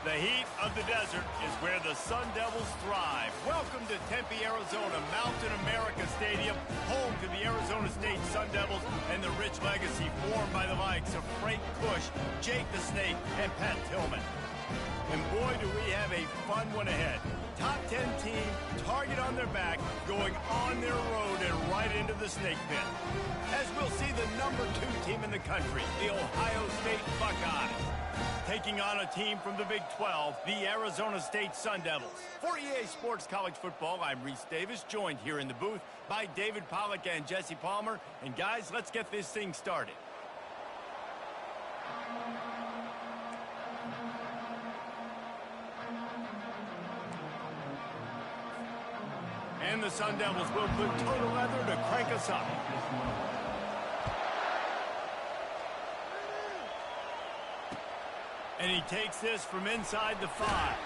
The heat of the desert is where the Sun Devils thrive. Welcome to Tempe, Arizona, Mountain America Stadium, home to the Arizona State Sun Devils and the rich legacy formed by the likes of Frank Kush, Jake the Snake, and Pat Tillman. And boy, do we have a fun one ahead. Top 10 team, target on their back, going on their road and right into the snake pit. As we'll see the number 2 team in the country, the Ohio State Buckeyes, taking on a team from the Big 12, the Arizona State Sun Devils. For EA Sports College Football, I'm Reese Davis, joined here in the booth by David Pollack and Jesse Palmer. And guys, let's get this thing started. And the Sun Devils will put total leather to crank us up. And he takes this from inside the 5.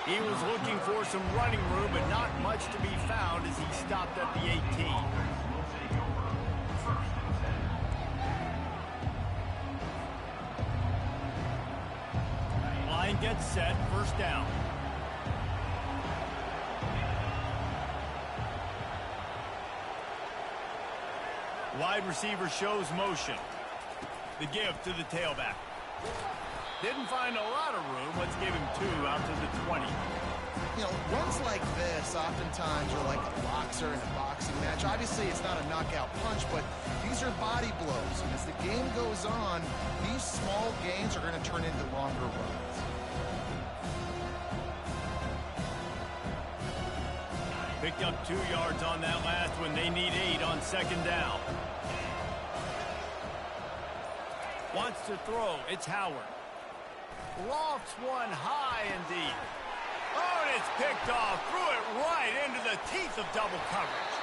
He was looking for some running room, but not much to be found as he stopped at the 18. Line gets set, first down. Wide receiver shows motion. The give to the tailback. Didn't find a lot of room. Let's give him 2 out to the 20. You know, runs like this oftentimes are like a boxer in a boxing match. Obviously, it's not a knockout punch, but these are body blows. And as the game goes on, these small gains are going to turn into longer runs. Picked up 2 yards on that last one. They need 8 on second down. Wants to throw. It's Howard. Lofts one high and deep. Oh, and it's picked off. Threw it right into the teeth of double coverage.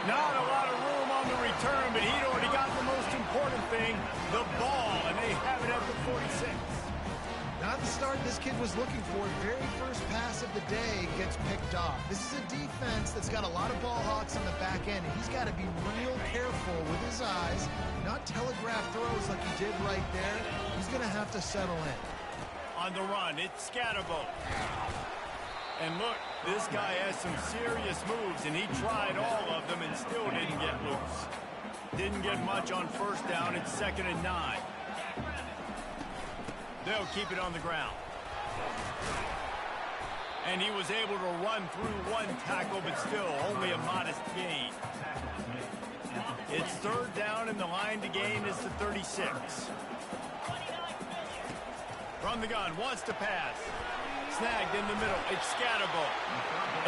Not a lot of room on the return, but he'd already got the most important thing, the ball, and they have it at the 46. Not the start this kid was looking for. Very first pass of the day gets picked off. This is a defense that's got a lot of ball hawks on the back end. He's got to be real careful with his eyes, not telegraph throws like he did right there. He's going to have to settle in. On the run, it's Scatterbo. And look, this guy has some serious moves, and he tried all of them and still didn't get loose. Didn't get much on first down. It's 2nd and 9. They'll keep it on the ground. And he was able to run through 1 tackle, but still only a modest gain. It's 3rd down, and the line to gain is the 36. From the gun, wants to pass. Snagged in the middle. It's Scatterbo.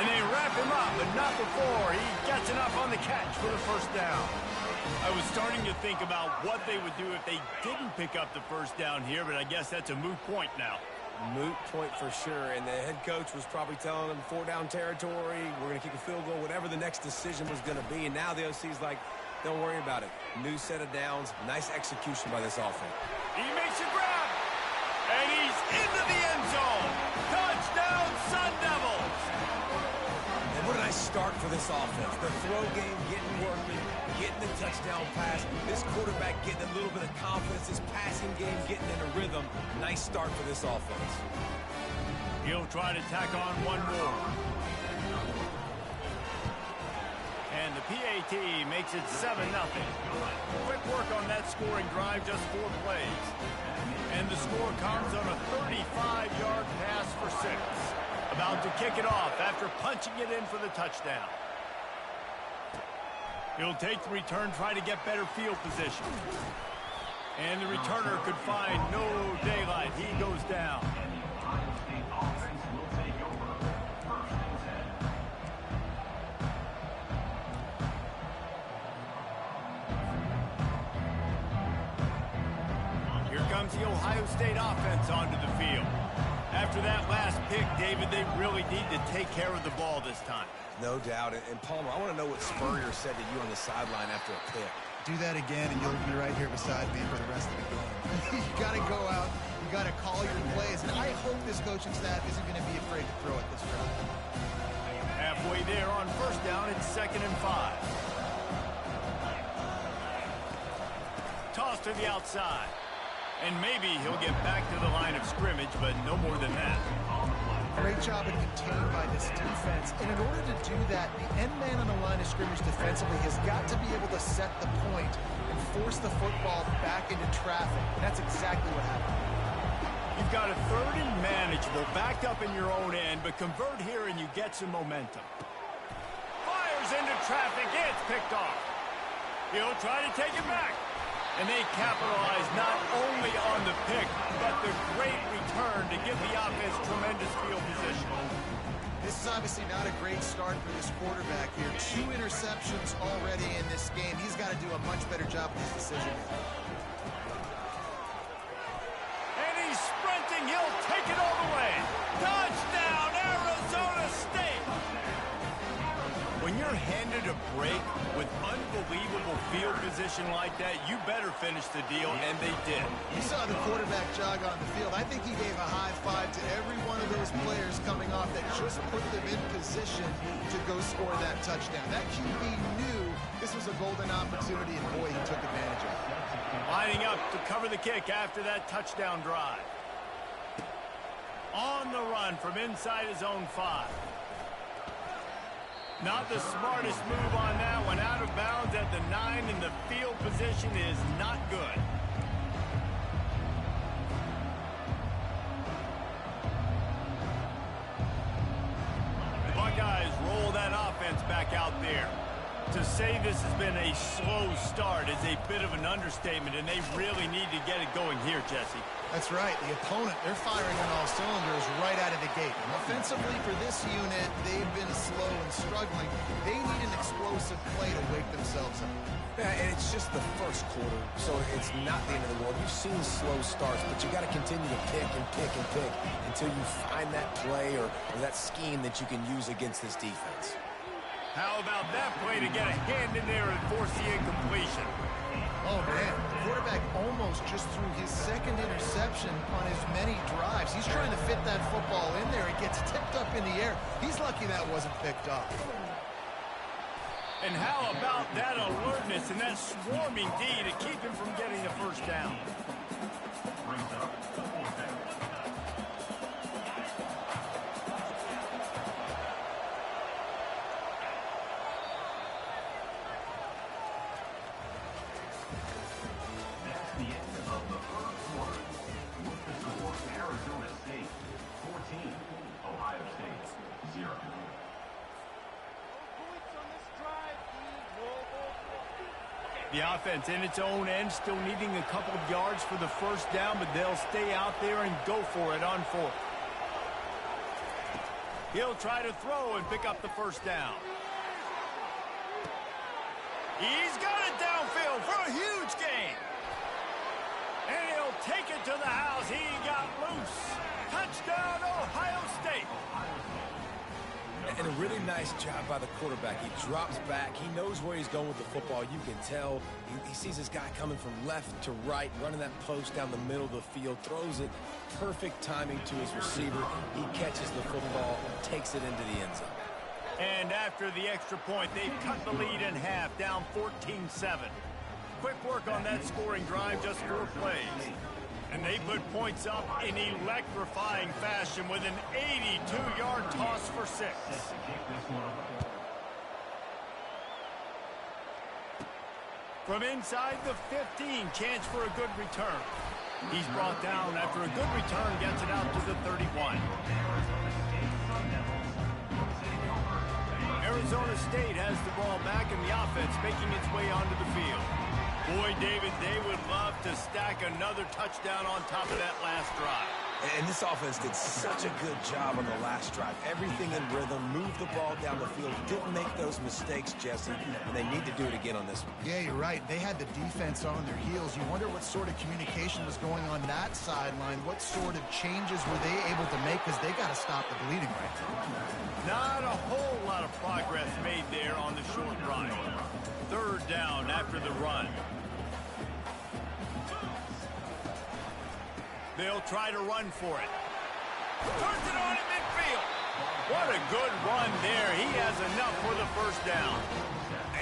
And they wrap him up, but not before he gets enough on the catch for the first down. I was starting to think about what they would do if they didn't pick up the first down here, but I guess that's a moot point now. Moot point for sure, and the head coach was probably telling them 4-down territory, we're going to kick a field goal, whatever the next decision was going to be, and now the OC's like, don't worry about it. New set of downs, nice execution by this offense. He makes a grab, and he's into the end zone. Touchdown, Sun Devils! And what a nice start for this offense. The throw game getting working, getting the touchdown pass. This quarterback getting a little bit of confidence. This passing game getting in a rhythm. Nice start for this offense. He'll try to tack on one more. And the PAT makes it 7-0. Quick work on that scoring drive, just 4 plays. And the score comes on a 35-yard pass for 6. About to kick it off after punching it in for the touchdown. He'll take the return, try to get better field position. And the returner could find no daylight. He goes down. Here comes the Ohio State offense onto the field. After that last pick, David, they really need to take care of the ball this time. No doubt. And Palmer, I want to know what Spurrier said to you on the sideline after a pick. Do that again, and you'll be right here beside me for the rest of the game. You got to go out. You got to call your plays. And I hope this coaching staff isn't going to be afraid to throw at this drive. Halfway there on first down, it's 2nd and 5. Toss to the outside. And maybe he'll get back to the line of scrimmage, but no more than that. Great job in contained by this defense. And in order to do that, the end man on the line of scrimmage defensively has got to be able to set the point and force the football back into traffic. And that's exactly what happened. You've got a third and manageable, backed up in your own end, but convert here and you get some momentum. Fires into traffic, it's picked off. He'll try to take it back. And they capitalize not only on the pick, but the great return to give the offense tremendous field position. This is obviously not a great start for this quarterback here. 2 interceptions already in this game. He's got to do a much better job with his decision. And he's sprinting. He'll take it all the way. Touchdown, Arizona State! When you're handed a break with unbelievable field position like that, you better finish the deal, and they did. You saw the quarterback jog on the field. I think he gave a high five to every one of those players coming off that just put them in position to go score that touchdown. That QB knew this was a golden opportunity, and boy, he took advantage of it. Lining up to cover the kick after that touchdown drive. On the run from inside his own 5. Not the smartest move on that one. Out of bounds at the 9, and the field position is not good. The Buckeyes roll that offense back out there. To say this has been a slow start is a bit of an understatement, and they really need to get it going here, Jesse. That's right. The opponent, they're firing on all cylinders right out of the gate. Offensively for this unit, they've been slow and struggling. They need an explosive play to wake themselves up. Yeah, and it's just the first quarter, so it's not the end of the world. You've seen slow starts, but you got to continue to pick and pick and pick until you find that play or that scheme that you can use against this defense. How about that play to get a hand in there and force the incompletion? Oh, man. The quarterback almost just threw his second interception on as many drives. He's trying to fit that football in there. It gets tipped up in the air. He's lucky that wasn't picked up. And how about that alertness and that swarming D to keep him from getting the first down? The offense in its own end, still needing a couple of yards for the first down, but they'll stay out there and go for it on 4th. He'll try to throw and pick up the first down. He's got it downfield for a huge gain. And he'll take it to the house. He got loose. Touchdown, Ohio State. And a really nice job by the quarterback. He drops back. He knows where he's going with the football. You can tell. He sees this guy coming from left to right, running that post down the middle of the field, throws it. Perfect timing to his receiver. He catches the football, takes it into the end zone. And after the extra point, they've cut the lead in half, down 14-7. Quick work on that scoring drive, just 4 plays. And they put points up in electrifying fashion with an 82-yard toss for 6. From inside the 15, chance for a good return. He's brought down after a good return, gets it out to the 31. Arizona State has the ball back and the offense making its way onto the field. Boy, David, they would love to stack another touchdown on top of that last drive. And this offense did such a good job on the last drive. Everything in rhythm, moved the ball down the field, didn't make those mistakes, Jesse, and they need to do it again on this one. Yeah, you're right. They had the defense on their heels. You wonder what sort of communication was going on that sideline. What sort of changes were they able to make, because they got to stop the bleeding right now. Not a whole lot of progress made there on the short run. 3rd down after the run. They'll try to run for it. Turns it on at midfield. What a good run there. He has enough for the first down.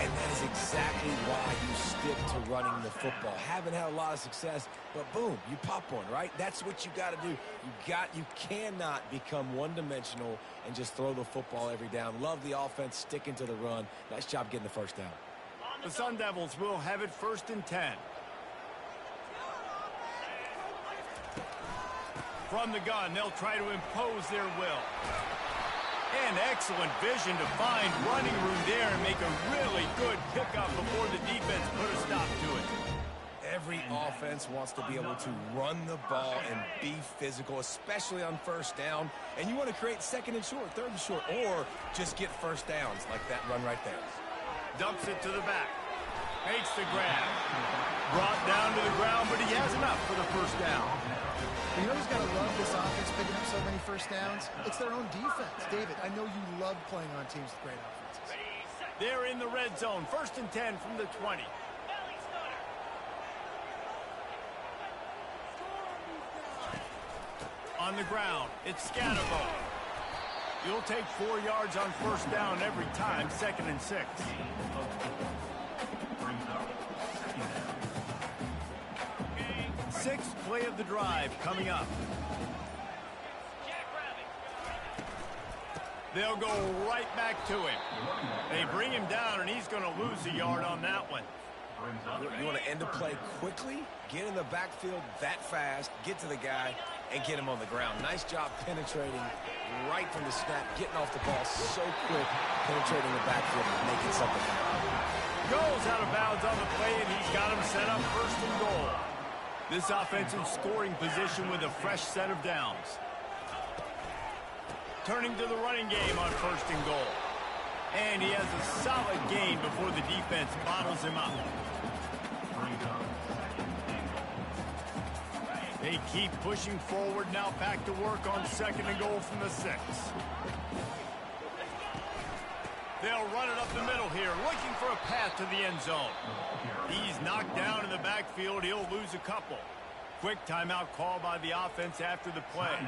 And that is exactly why you stick to running the football. Haven't had a lot of success, but boom, you pop one, right? That's what you got to do. You cannot become one-dimensional and just throw the football every down. Love the offense sticking to the run. Nice job getting the first down. The Sun Devils will have it 1st and 10. From the gun, they'll try to impose their will. And excellent vision to find running room there and make a really good pickup before the defense put a stop to it. Every offense wants to be able to run the ball and be physical, especially on first down. And you want to create 2nd and short, 3rd and short, or just get first downs like that run right there. Dumps it to the back. Makes the grab. Brought down to the ground, but he has enough for the first down. You know who's got to love this offense picking up so many first downs? It's their own defense. David, I know you love playing on teams with great offenses. They're in the red zone. 1st and 10 from the 20. On the ground, it's Scatterbo. You'll take 4 yards on first down every time, 2nd and 6. Sixth play of the drive coming up. They'll go right back to him. They bring him down, and he's going to lose a yard on that one. You want to end the play quickly, get in the backfield that fast, get to the guy, and get him on the ground. Nice job penetrating right from the snap, getting off the ball so quick, penetrating the backfield and making something happen. Goes out of bounds on the play, and he's got him set up 1st and goal. This offensive scoring position with a fresh set of downs. Turning to the running game on 1st and goal. And he has a solid gain before the defense bottles him up. They keep pushing forward, now back to work on 2nd and goal from the 6. They'll run it up the middle here, looking for a path to the end zone. He's knocked down in the backfield. He'll lose a couple. Quick timeout call by the offense after the play.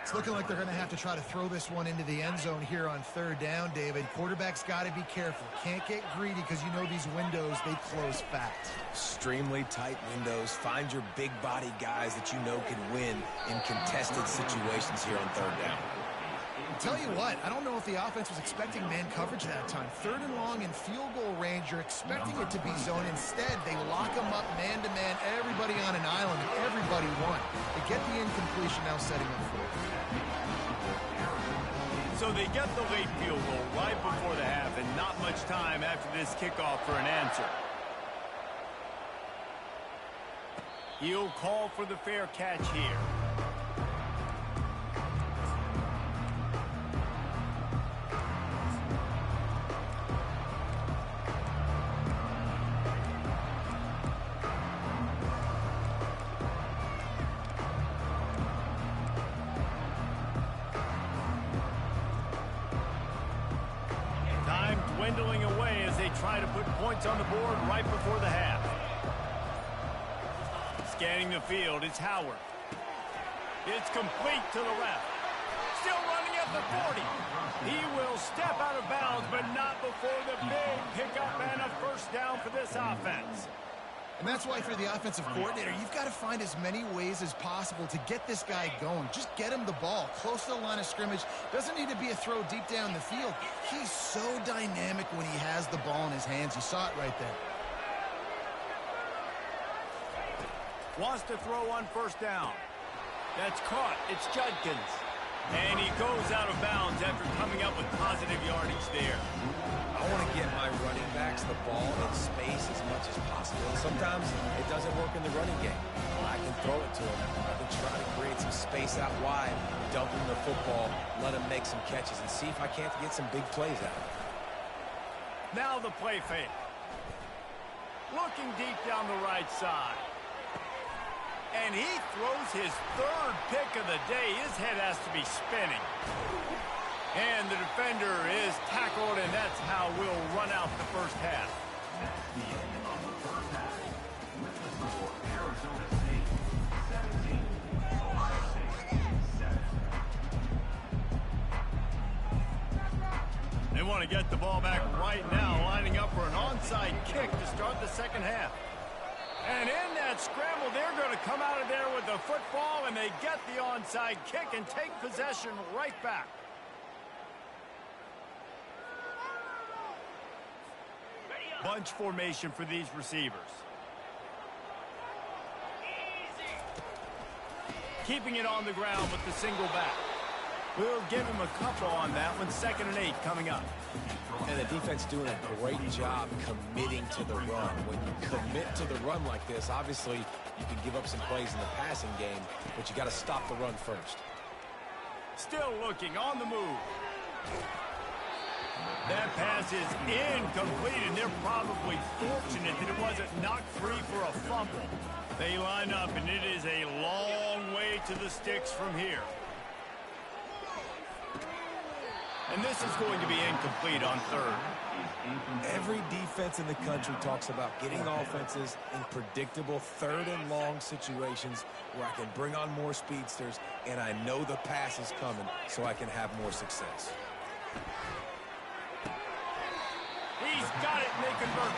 It's looking like they're going to have to try to throw this one into the end zone here on 3rd down, David. Quarterback's got to be careful. Can't get greedy because you know these windows, they close fast. Extremely tight windows. Find your big body guys that you know can win in contested situations here on 3rd down. Tell you what, I don't know if the offense was expecting man coverage that time. 3rd and long in field goal range, you're expecting it to be zone. Instead, they lock them up man-to-man, everybody on an island, and everybody won. They get the incompletion, now setting up for it. So they get the late field goal right before the half, and not much time after this kickoff for an answer. He'll call for the fair catch here. Dwindling away as they try to put points on the board right before the half. Scanning the field, it's Howard. It's complete to the left. Still running at the 40. He will step out of bounds, but not before the big pickup and a first down for this offense. And that's why for the offensive coordinator, you've got to find as many ways as possible to get this guy going. Just get him the ball close to the line of scrimmage. Doesn't need to be a throw deep down the field. He's so dynamic when he has the ball in his hands. You saw it right there. Wants to throw on first down. That's caught. It's Judkins. And he goes out of bounds after coming up with positive yardage there. I want to get my running backs the ball in space as much as possible. And sometimes it doesn't work in the running game. I can throw it to him. I can try to create some space out wide, dump him the football, let him make some catches, and see if I can't get some big plays out of it. Now the play fake. Looking deep down the right side. And he throws his 3rd pick of the day. His head has to be spinning. And the defender is tackled, and that's how we'll run out the first half. They want to get the ball back right now, lining up for an onside kick to start the second half. And in that scramble, they're going to come out of there with the football, and they get the onside kick and take possession right back. Bunch formation for these receivers. Keeping it on the ground with the single back. We'll give him a couple on that one. 2nd and 8 coming up. And the defense doing a great job committing to the run. When you commit to the run like this, obviously you can give up some plays in the passing game, but you got to stop the run first. Still looking on the move. That pass is incomplete, and they're probably fortunate that it wasn't knocked free for a fumble. They line up, and it is a long way to the sticks from here. And this is going to be incomplete on 3rd. Every defense in the country talks about getting offenses in predictable 3rd and long situations where I can bring on more speedsters, and I know the pass is coming, so I can have more success. He's got it, and they convert.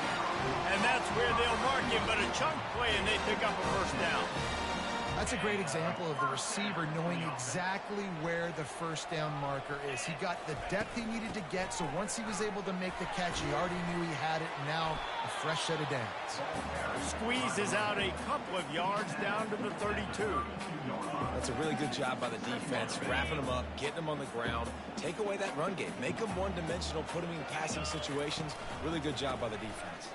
And that's where they'll mark him, but a chunk play, and they pick up a first down. That's a great example of the receiver knowing exactly where the first down marker is. He got the depth he needed to get, so once he was able to make the catch, he already knew he had it. Now a fresh set of downs. Squeezes out a couple of yards down to the 32. That's a really good job by the defense, wrapping them up, getting them on the ground, take away that run game, make them one-dimensional, put them in passing situations. Really good job by the defense.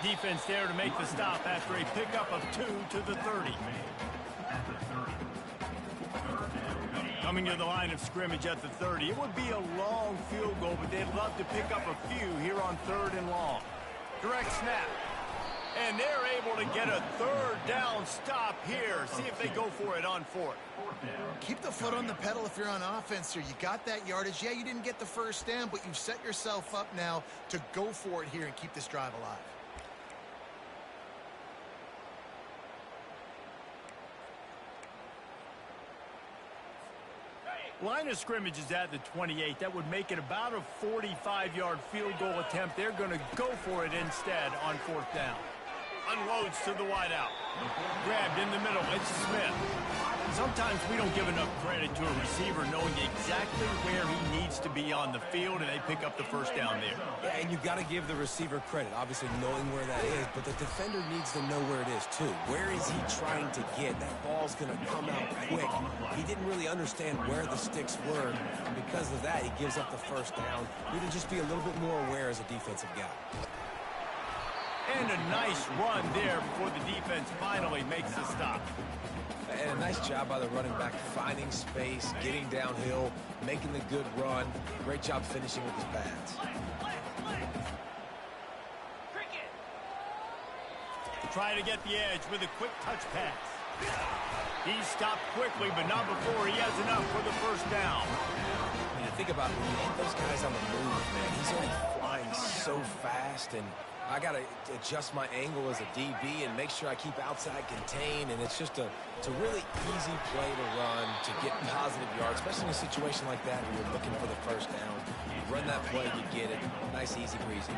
Defense there to make the stop after a pickup of 2 to the 30. Coming to the line of scrimmage at the 30. It would be a long field goal, but they'd love to pick up a few here on 3rd and long. Direct snap. And they're able to get a 3rd down stop here. See if they go for it on 4th. Keep the foot on the pedal if you're on offense here. You got that yardage. Yeah, you didn't get the first down, but you've set yourself up now to go for it here and keep this drive alive. Line of scrimmage is at the 28. That would make it about a 45-yard field goal attempt. They're going to go for it instead on 4th down. Unloads to the wideout. Grabbed in the middle. It's Smith. Sometimes we don't give enough credit to a receiver knowing exactly where he needs to be on the field, and they pick up the first down there. Yeah, and you've got to give the receiver credit, obviously knowing where that is, but the defender needs to know where it is too. Where is he trying to get? That ball's going to come out quick. He didn't really understand where the sticks were, and because of that, he gives up the first down. Need to just be a little bit more aware as a defensive guy. And a nice run there before the defense finally makes the stop. And a nice job by the running back, finding space, getting downhill, making the good run. Great job finishing with his pads. Try to get the edge with a quick touch pass. He stopped quickly, but not before he has enough for the first down. And you think about when you hit those guys on the move, man, he's already flying so fast, and I got to adjust my angle as a DB and make sure I keep outside contained, and it's just a really easy play to run to get positive yards, especially in a situation like that where you're looking for the first down. You run that play, you get it. Nice, easy, breezy.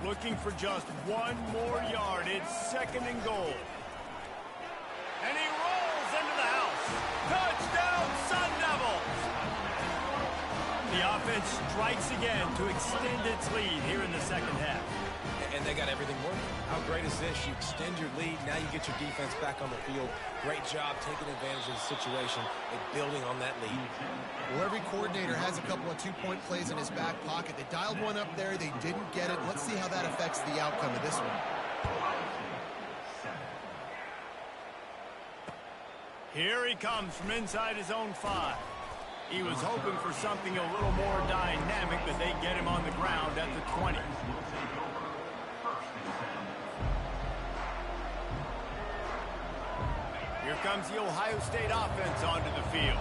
Looking for just one more yard. It's 2nd and goal. And he rolls into the house. Touchdown, Sun Devils! The offense strikes again to extend its lead here in the second half. And they got everything working. How great is this? You extend your lead. Now you get your defense back on the field. Great job taking advantage of the situation and building on that lead. Well, every coordinator has a couple of two-point plays in his back pocket. They dialed one up there. They didn't get it. Let's see how that affects the outcome of this one. Here he comes from inside his own 5. He was hoping for something a little more dynamic, but they get him on the ground at the 20. Here comes the Ohio State offense onto the field.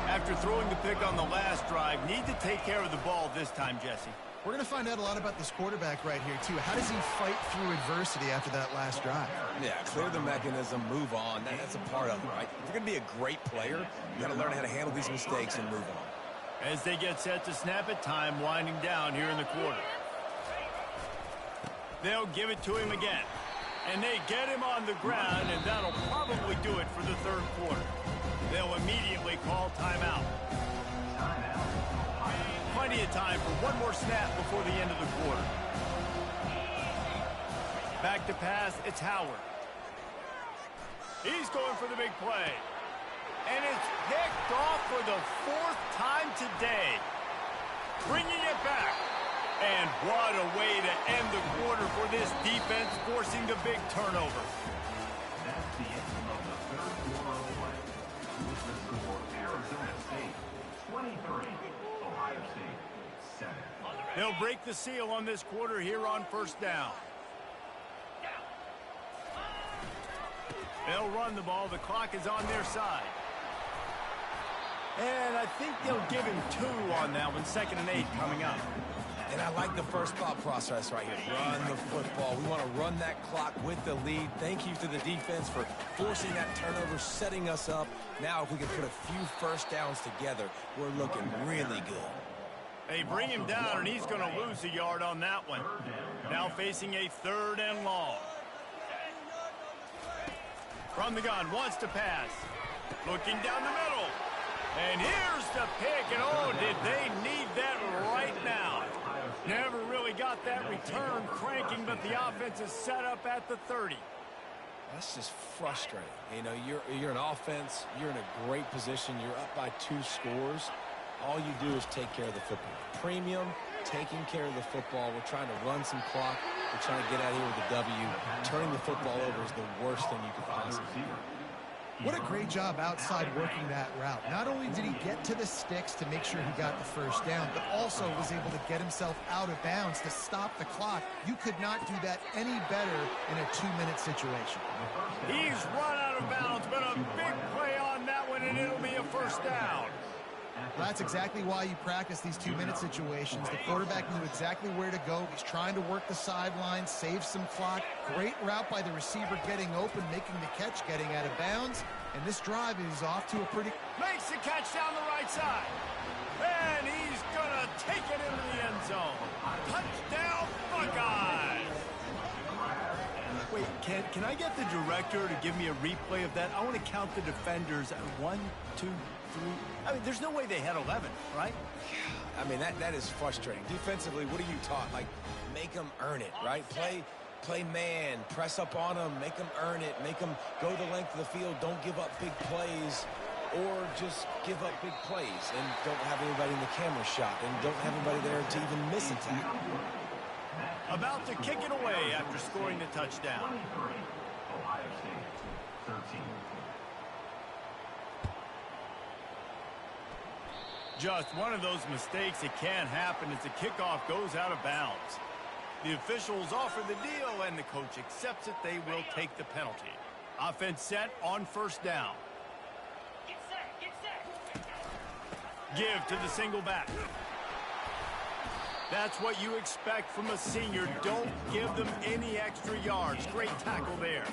After throwing the pick on the last drive, need to take care of the ball this time, Jesse. We're going to find out a lot about this quarterback right here, too. How does he fight through adversity after that last drive? Yeah, clear the mechanism, move on. That's a part of it, right? If you're going to be a great player, you got to learn how to handle these mistakes and move on. As they get set to snap it, time winding down here in the quarter. They'll give it to him again. And they get him on the ground, and that'll probably do it for the third quarter. They'll immediately call timeout. Plenty of time for one more snap before the end of the quarter. Back to pass, it's Howard. He's going for the big play. And it's picked off for the fourth time today. Bringing it back. And what a way to end the quarter for this defense, forcing the big turnover. That's the end of the third quarter of play. With the score, Arizona State 23, Ohio State 7. They'll break the seal on this quarter here on first down. They'll run the ball. The clock is on their side. And I think they'll give him 2 on that one. 2nd and 8 coming up. And I like the first thought process right here. Run the football. We want to run that clock with the lead. Thank you to the defense for forcing that turnover, setting us up. Now if we can put a few first downs together, we're looking really good. They bring him down, and he's going to lose a yard on that one. Now facing a 3rd and long. From the gun, wants to pass. Looking down the middle. And here's the pick, and oh, did they need that right now. Never really got that return cranking, but the offense is set up at the 30. That's just frustrating. You know, you're an offense. You're in a great position. You're up by 2 scores. All you do is take care of the football. Premium, taking care of the football. We're trying to run some clock. We're trying to get out of here with a W. Turning the football over is the worst thing you could possibly do. What a great job outside working that route. Not only did he get to the sticks to make sure he got the first down, but also was able to get himself out of bounds to stop the clock. You could not do that any better in a 2-minute situation. He's run out of bounds, but a big play on that one, and it'll be a first down. Well, that's exactly why you practice these 2-minute situations. The quarterback knew exactly where to go. He's trying to work the sidelines, save some clock. Great route by the receiver getting open, making the catch, getting out of bounds. And this drive is off to a pretty... Makes the catch down the right side. And he's going to take it into the end zone. Touchdown, Buckeyes. Wait, can I get the director to give me a replay of that? I want to count the defenders. 1, 2, 3. I mean, there's no way they had 11, right? I mean, that is frustrating. Defensively, what are you taught? Like, make them earn it, right? Play man, press up on them, make them earn it, make them go the length of the field, don't give up big plays, or just give up big plays and don't have anybody in the camera shot and don't have anybody there to even miss a tackle. About to kick it away after scoring the touchdown. 23, Ohio State 13. Just one of those mistakes. It can't happen as the kickoff goes out of bounds. The officials offer the deal, and the coach accepts it. They will take the penalty. Offense set on first down. Get set. Give to the single back. That's what you expect from a senior. Don't give them any extra yards. Great tackle there.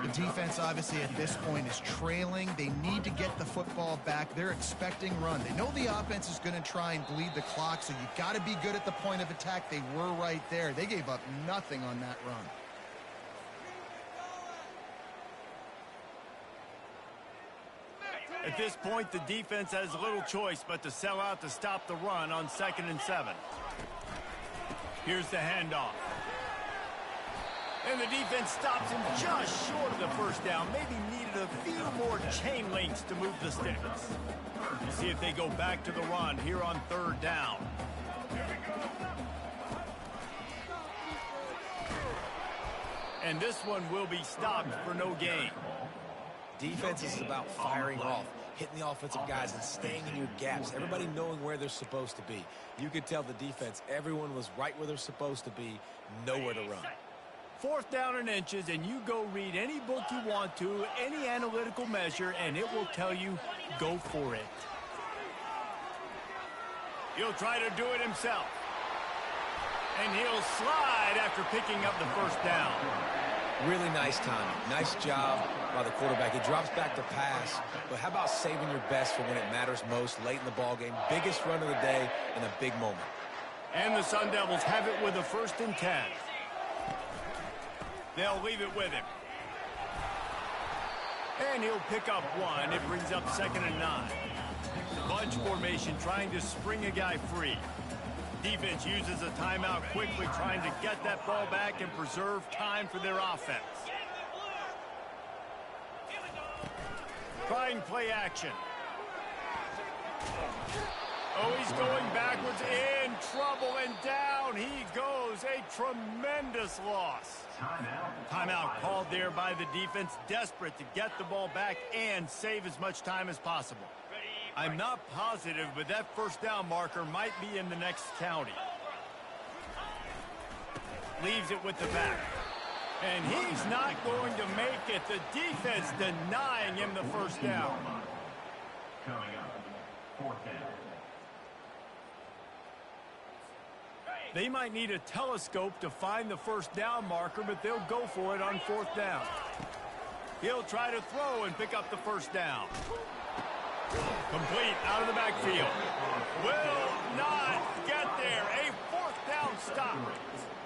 The defense, obviously, at this point is trailing. They need to get the football back. They're expecting run. They know the offense is going to try and bleed the clock, so you've got to be good at the point of attack. They were right there. They gave up nothing on that run. At this point, the defense has little choice but to sell out to stop the run on 2nd and 7. Here's the handoff. And the defense stops him just short of the first down. Maybe needed a few more chain links to move the sticks. You see if they go back to the run here on 3rd down. And this one will be stopped for no gain. Defense is about firing off, hitting the offensive guys and staying in your gaps. Everybody knowing where they're supposed to be. You could tell the defense, everyone was right where they're supposed to be, nowhere to run. 4th down and inches, and you go read any book you want to, any analytical measure, and it will tell you, go for it. He'll try to do it himself. And he'll slide after picking up the first down. Really nice timing. Nice job by the quarterback. He drops back to pass, but how about saving your best for when it matters most late in the ballgame? Biggest run of the day in a big moment. And the Sun Devils have it with a 1st and 10. They'll leave it with him. And he'll pick up 1. It brings up 2nd and 9. Bunch formation trying to spring a guy free. Defense uses a timeout quickly, trying to get that ball back and preserve time for their offense. Trying play action. Oh, he's going backwards, in trouble, and down he goes. A tremendous loss. Timeout called there by the defense, desperate to get the ball back and save as much time as possible. I'm not positive, but that 1st down marker might be in the next county. Leaves it with the back. And he's not going to make it. The defense denying him the 1st down. Coming up, 4th down. They might need a telescope to find the 1st down marker, but they'll go for it on 4th down. He'll try to throw and pick up the 1st down. Complete out of the backfield. Will not get there. A 4th down stop.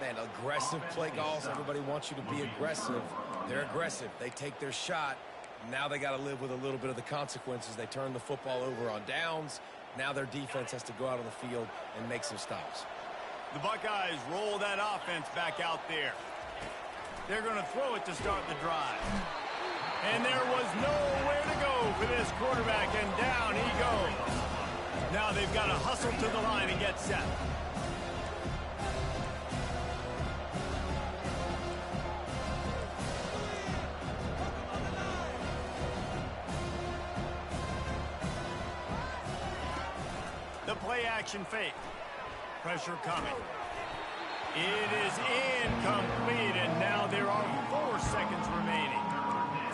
Man, aggressive play calls. Everybody wants you to be aggressive. They're aggressive. They take their shot. Now they got to live with a little bit of the consequences. They turn the football over on downs. Now their defense has to go out on the field and make some stops. The Buckeyes roll that offense back out there. They're going to throw it to start the drive. And there was nowhere to go for this quarterback, and down he goes. Now they've got to hustle to the line and get set. The play action fake. Pressure coming. It is incomplete, and now there are 4 seconds remaining.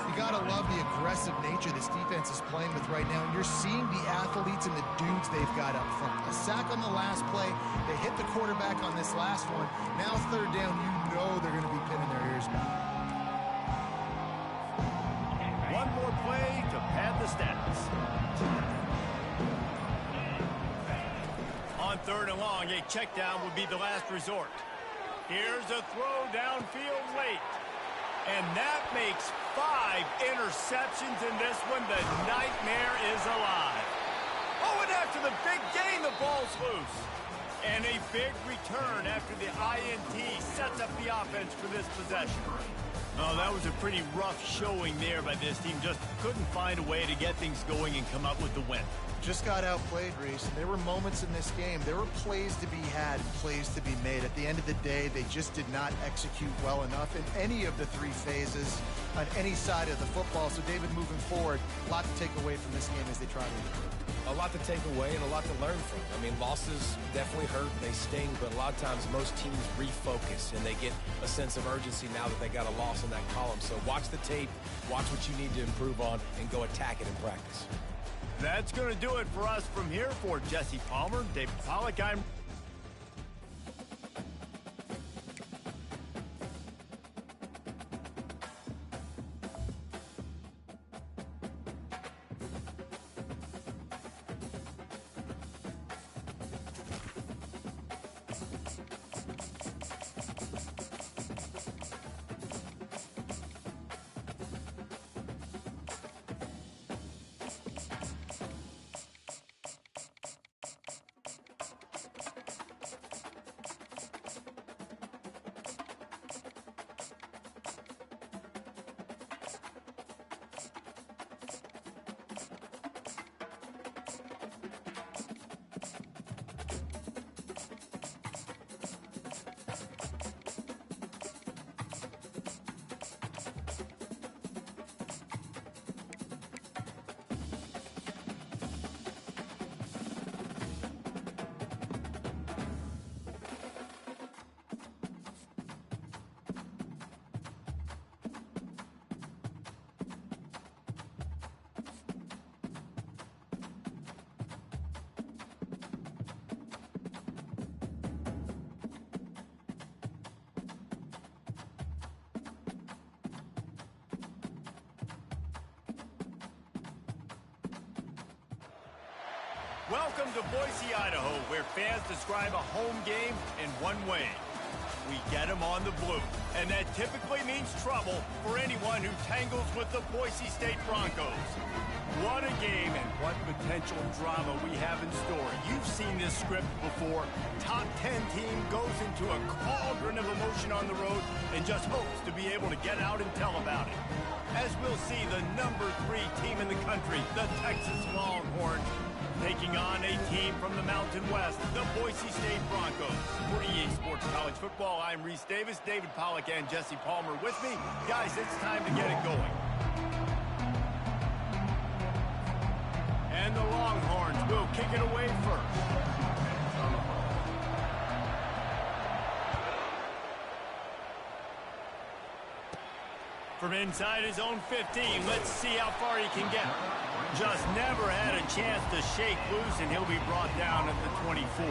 You got to love the aggressive nature this defense is playing with right now, and you're seeing the athletes and the dudes they've got up front. A sack on the last play. They hit the quarterback on this last one. Now 3rd down, you know they're going to be pinning their ears back. One more play to pad the stats. On 3rd and long, a check down would be the last resort. Here's a throw downfield late. And that makes 5 interceptions in this one. The nightmare is alive. Oh, and after the big gain, the ball's loose. And a big return after the INT sets up the offense for this possession. Oh, that was a pretty rough showing there by this team. Just couldn't find a way to get things going and come up with the win. Just got outplayed, Reese. There were moments in this game. There were plays to be had and plays to be made. At the end of the day, they just did not execute well enough in any of the 3 phases on any side of the football. So, David, moving forward, a lot to take away from this game as they try to improve. A lot to take away and a lot to learn from. I mean, losses definitely hurt, they sting, but a lot of times most teams refocus and they get a sense of urgency now that they got a loss in that column. So watch the tape, watch what you need to improve on, and go attack it in practice. That's going to do it for us from here. For Jesse Palmer, David Pollack, I'm Welcome to Boise, Idaho, where fans describe a home game in one way. We get them on the blue, and that typically means trouble for anyone who tangles with the Boise State Broncos. What a game and what potential drama we have in store. You've seen this script before. Top 10 team goes into a cauldron of emotion on the road and just hopes to be able to get out and tell about it. As we'll see, the number 3 team in the country, the Texas Longhorns, taking on a team from the Mountain West, the Boise State Broncos. For EA Sports College Football, I'm Reese Davis, David Pollack, and Jesse Palmer with me. Guys, it's time to get it going. And the Longhorns will kick it away first. From inside his own 15, let's see how far he can get. Just never had a chance to shake loose, and he'll be brought down at the 24.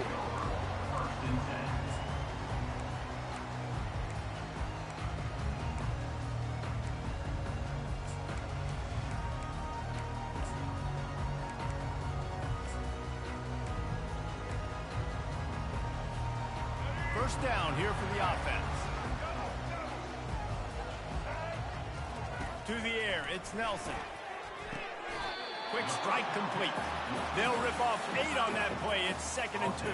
First down here for the offense. To the air, it's Nelson. Quick strike complete. They'll rip off 8 on that play. It's 2nd and 2.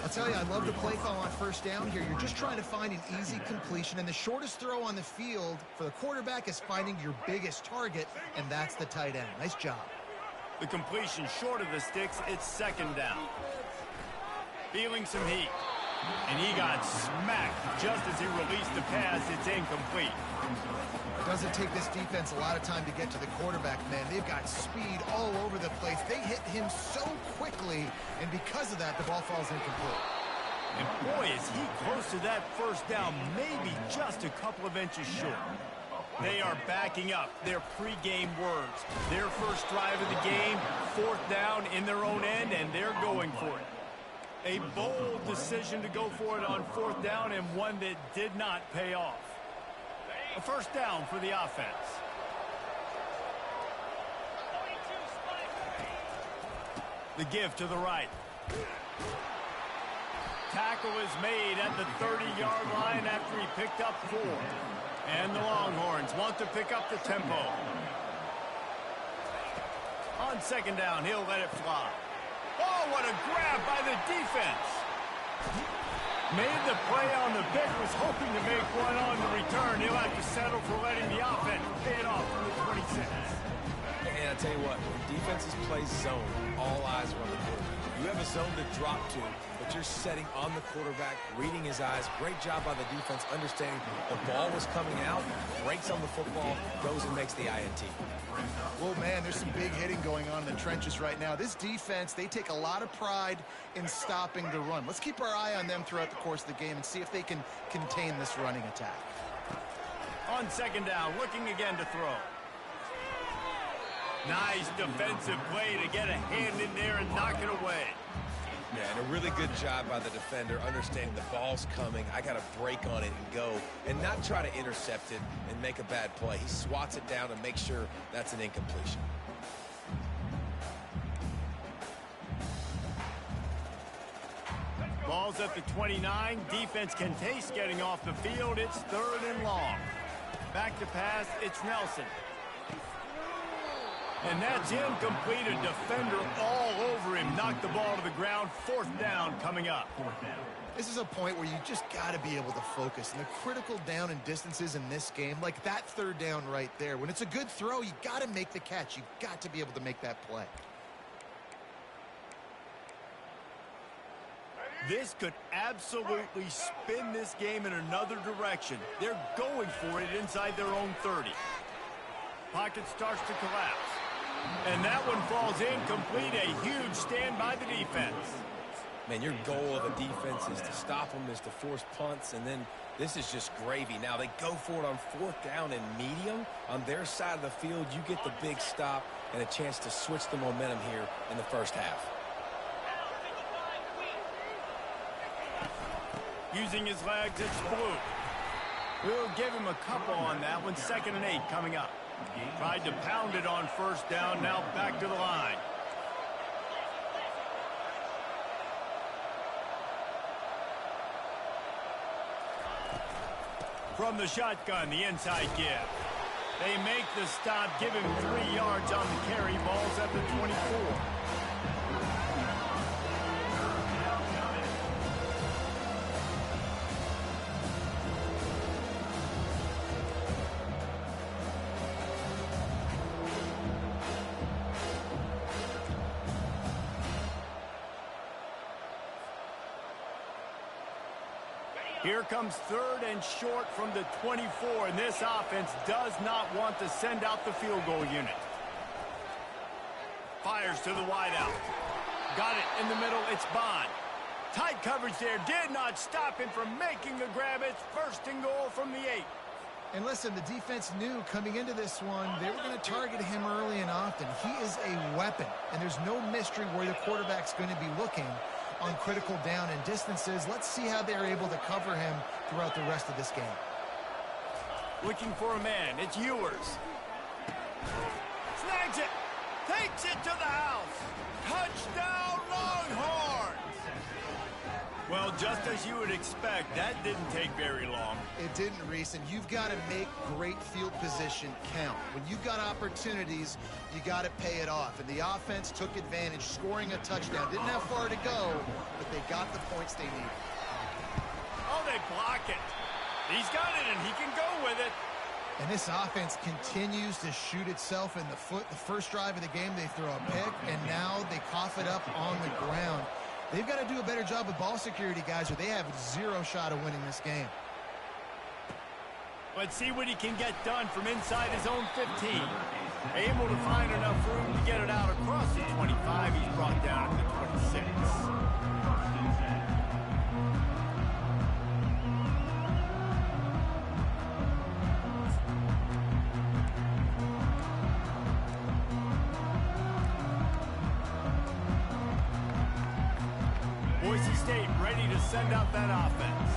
I'll tell you, I love the play call on first down here. You're just trying to find an easy completion, and the shortest throw on the field for the quarterback is finding your biggest target, and that's the tight end. Nice job. The completion short of the sticks, it's 2nd down. Feeling some heat. And he got smacked just as he released the pass. It's incomplete. It doesn't take this defense a lot of time to get to the quarterback, man. They've got speed all over the place. They hit him so quickly, and because of that, the ball falls incomplete. And boy, is he close to that first down, maybe just a couple of inches short. They are backing up their pregame words. Their first drive of the game, 4th down in their own end, and they're going for it. A bold decision to go for it on 4th down, and one that did not pay off. A first down for the offense. The give to the right. Tackle is made at the 30-yard line after he picked up 4. And the Longhorns want to pick up the tempo. On 2nd down, he'll let it fly. Oh, what a grab by the defense. Made the play on the pick, was hoping to make one on the return. He'll have to settle for letting the offense pay it off from the 26. And I tell you what, when defenses play zone, all eyes are on the quarterback. You have a zone to drop to, but you're setting on the quarterback, reading his eyes. Great job by the defense, understanding the ball was coming out, breaks on the football, goes and makes the INT. Well, man, there's some big hitting going on in the trenches right now. This defense, they take a lot of pride in stopping the run. Let's keep our eye on them throughout the course of the game and see if they can contain this running attack. On 2nd down, looking again to throw. Nice defensive play to get a hand in there and knock it away. Yeah, and a really good job by the defender, understanding the ball's coming. I got to break on it and go, and not try to intercept it and make a bad play. He swats it down and makes sure that's an incompletion. Ball's at the 29. Defense can taste getting off the field. It's 3rd and long. Back to pass, it's Nelson. And that's incomplete. A defender all over him. Knocked the ball to the ground. 4th down coming up. This is a point where you just got to be able to focus. And the critical down and distances in this game, like that 3rd down right there, when it's a good throw, you got to make the catch. You've got to be able to make that play. This could absolutely spin this game in another direction. They're going for it inside their own 30. Pocket starts to collapse. And that one falls incomplete. A huge stand by the defense. Man, your goal of a defense is to stop them, is to force punts, and then this is just gravy. Now they go for it on 4th down and medium. On their side of the field, you get the big stop and a chance to switch the momentum here in the first half. Using his legs, it's Blue. We'll give him a couple on that one. 2nd and 8 coming up. Tried to pound it on 1st down, now back to the line. From the shotgun, the inside give. They make the stop, give him 3 yards on the carry. Ball's at the 24. Here comes 3rd and short from the 24, and this offense does not want to send out the field goal unit. Fires to the wideout. Got it in the middle, it's Bond. Tight coverage there, did not stop him from making the grab. It's 1st and goal from the 8. And listen, the defense knew coming into this one, they were going to target him early and often. He is a weapon, and there's no mystery where the quarterback's going to be looking on critical down and distances. Let's see how they're able to cover him throughout the rest of this game. Looking for a man, it's Ewers. Snags it, takes it to the house. Touchdown, Longhorns! Well, just as you would expect, that didn't take very long. It didn't, Reese, and you've got to make great field position count. When you've got opportunities, you got to pay it off. And the offense took advantage, scoring a touchdown. Didn't have far to go, but they got the points they needed. Oh, they block it. He's got it, and he can go with it. And this offense continues to shoot itself in the foot. The first drive of the game, they throw a pick, and now they cough it up on the ground. They've got to do a better job of ball security, guys, or they have 0 shot of winning this game. Let's see what he can get done from inside his own 15. Able to find enough room to get it out across the 25. He's brought down at the 26. Boise State ready to send out that offense.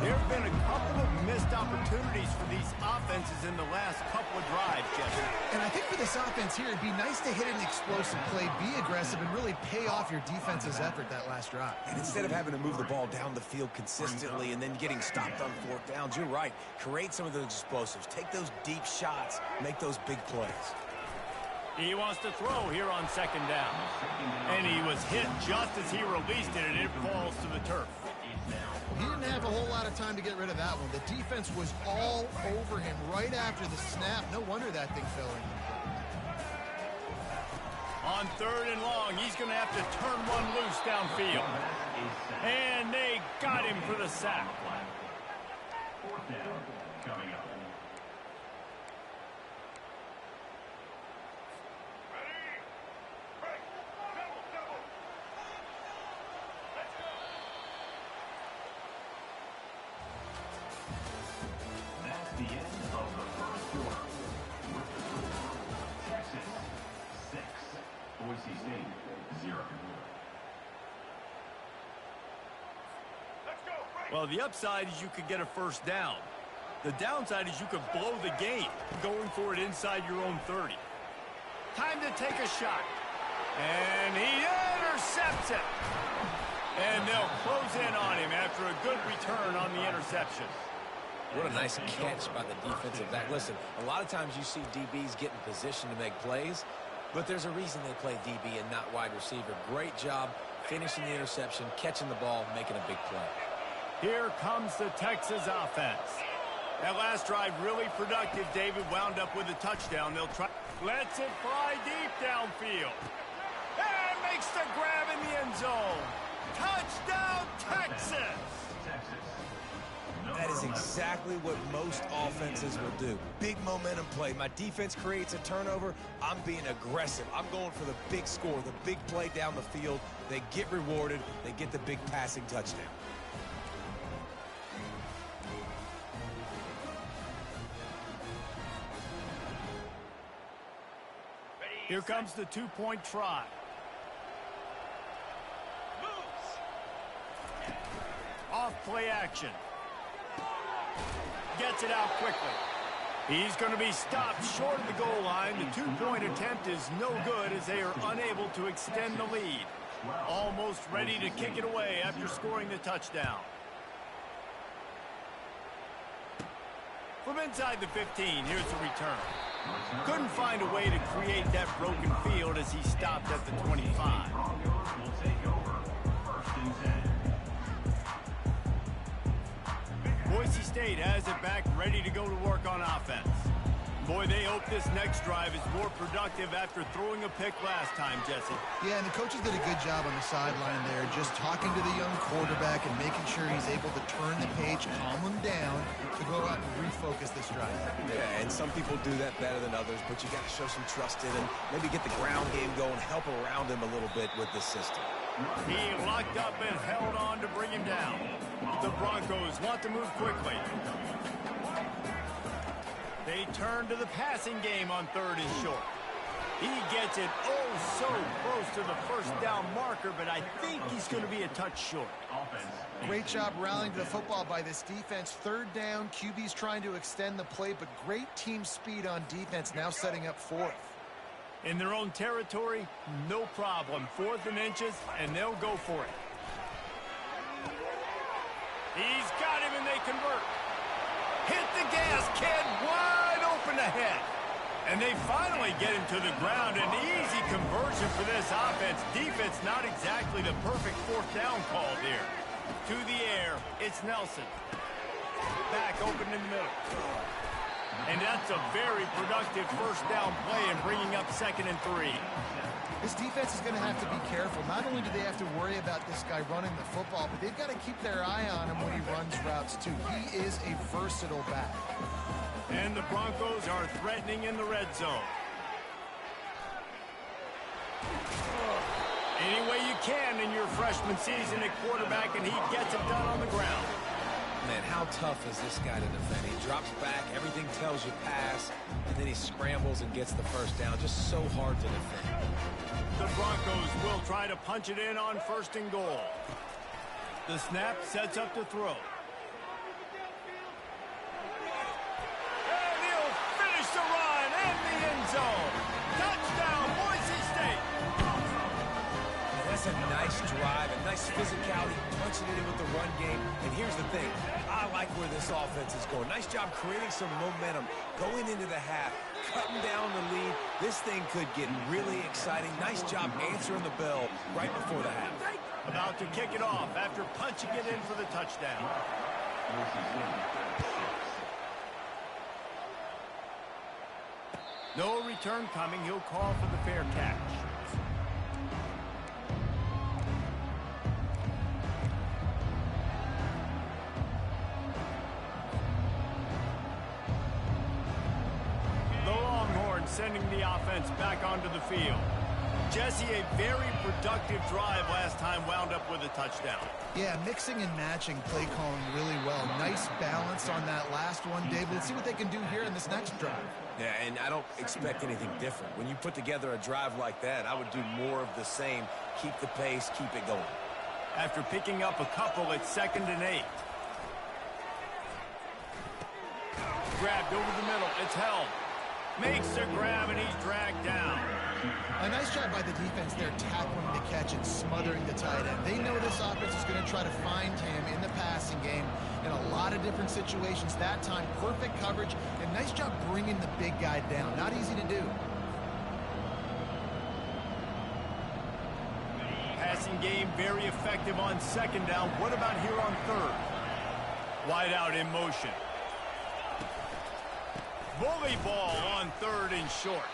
There have been a couple of missed opportunities for these offenses in the last couple of drives, Jesse. And I think for this offense here, it'd be nice to hit an explosive play, be aggressive, and really pay off your defense's effort that last drive. And instead of having to move the ball down the field consistently and then getting stopped on 4th downs, you're right. Create some of those explosives. Take those deep shots. Make those big plays. He wants to throw here on 2nd down. And he was hit just as he released it, and it falls to the turf. He didn't have a whole lot of time to get rid of that one. The defense was all over him right after the snap. No wonder that thing fell in. On 3rd and long, he's going to have to turn one loose downfield. And they got him for the sack. 4th down coming up. That's the end of the 1st quarter. With the score, Texas 6, Boise State 0. Well, the upside is you could get a 1st down. The downside is you could blow the game going for it inside your own 30. Time to take a shot. And he intercepts it. And they'll close in on him after a good return on the interception. What a nice catch by the defensive back. Listen, a lot of times you see DBs get in position to make plays, but there's a reason they play DB and not wide receiver. Great job finishing the interception, catching the ball, making a big play. Here comes the Texas offense. That last drive really productive. David wound up with a touchdown. They'll try. Lets it fly deep downfield. And makes the grab in the end zone. Touchdown, Texas! That is exactly what most offenses will do. Big momentum play. My defense creates a turnover. I'm being aggressive. I'm going for the big score, the big play down the field. They get rewarded. They get the big passing touchdown. Here comes the two-point try. Off play action. Gets it out quickly. He's going to be stopped short of the goal line. The two-point attempt is no good as they are unable to extend the lead. Almost ready to kick it away after scoring the touchdown. From inside the 15, here's the return. Couldn't find a way to create that broken field as he stopped at the 25. Will take over. 1st and 10. Boise State has it back, ready to go to work on offense. Boy, they hope this next drive is more productive after throwing a pick last time, Jesse. Yeah, and the coaches did a good job on the sideline there, just talking to the young quarterback and making sure he's able to turn the page, calm him down, to go out and refocus this drive. Yeah, and some people do that better than others, but you got to show some trust in him, maybe get the ground game going, help around him a little bit with this system. He locked up and held on to bring him down. The Broncos want to move quickly. They turn to the passing game on 3rd and short. He gets it oh so close to the first down marker, but I think he's going to be a touch short. Great job rallying to the football by this defense. 3rd down, QB's trying to extend the play, but great team speed on defense, now setting up 4th. In their own territory, no problem. 4th and inches, and they'll go for it. He's got him, and they convert. Hit the gas, kid. Wide open ahead. And they finally get him to the ground. An easy conversion for this offense. Defense not exactly the perfect 4th down call here. To the air, it's Nelson. Back open in the middle. And that's a very productive 1st down play and bringing up 2nd and 3. This defense is going to have to be careful. Not only do they have to worry about this guy running the football, but they've got to keep their eye on him when he runs routes, too. He is a versatile back. And the Broncos are threatening in the red zone. Any way you can in your freshman season at quarterback, and he gets it done on the ground. Man, how tough is this guy to defend? He drops back, everything tells you pass, and then he scrambles and gets the 1st down. Just so hard to defend. The Broncos will try to punch it in on 1st and goal. The snap sets up to throw. And he'll finish the run in the end zone. Touchdown, Boise State. And that's a nice drive, a nice physicality, punching it in with the run game. And here's the thing, I like where this offense is going. Nice job creating some momentum, going into the half, cutting down the lead. This thing could get really exciting. Nice job answering the bell right before the half. About to kick it off after punching it in for the touchdown. No return coming. He'll call for the fair catch. Sending the offense back onto the field. Jesse, a very productive drive last time wound up with a touchdown. Yeah, mixing and matching play calling really well. Nice balance on that last one, Dave. Let's see what they can do here in this next drive. Yeah, and I don't expect anything different. When you put together a drive like that, I would do more of the same. Keep the pace, keep it going. After picking up a couple at 2nd and 8. Grabbed over the middle. It's held. Makes the grab, and he's dragged down. A nice job by the defense there, tackling the catch and smothering the tight end. They know this offense is going to try to find him in the passing game in a lot of different situations. That time, perfect coverage, and nice job bringing the big guy down. Not easy to do. Passing game very effective on 2nd down. What about here on 3rd? Wide out in motion. Bully ball on 3rd and short.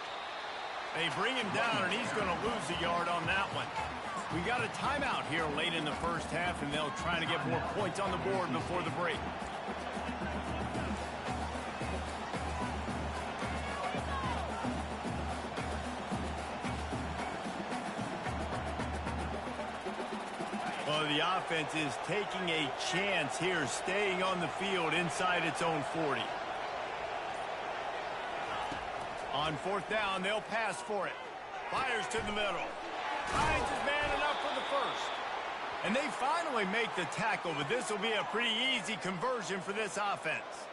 They bring him down, and he's going to lose a yard on that one. We got a timeout here late in the 1st half, and they'll try to get more points on the board before the break. Well, the offense is taking a chance here, staying on the field inside its own 40. On 4th down, they'll pass for it. Fires to the middle. Finds his man enough for the 1st. And they finally make the tackle, but this will be a pretty easy conversion for this offense.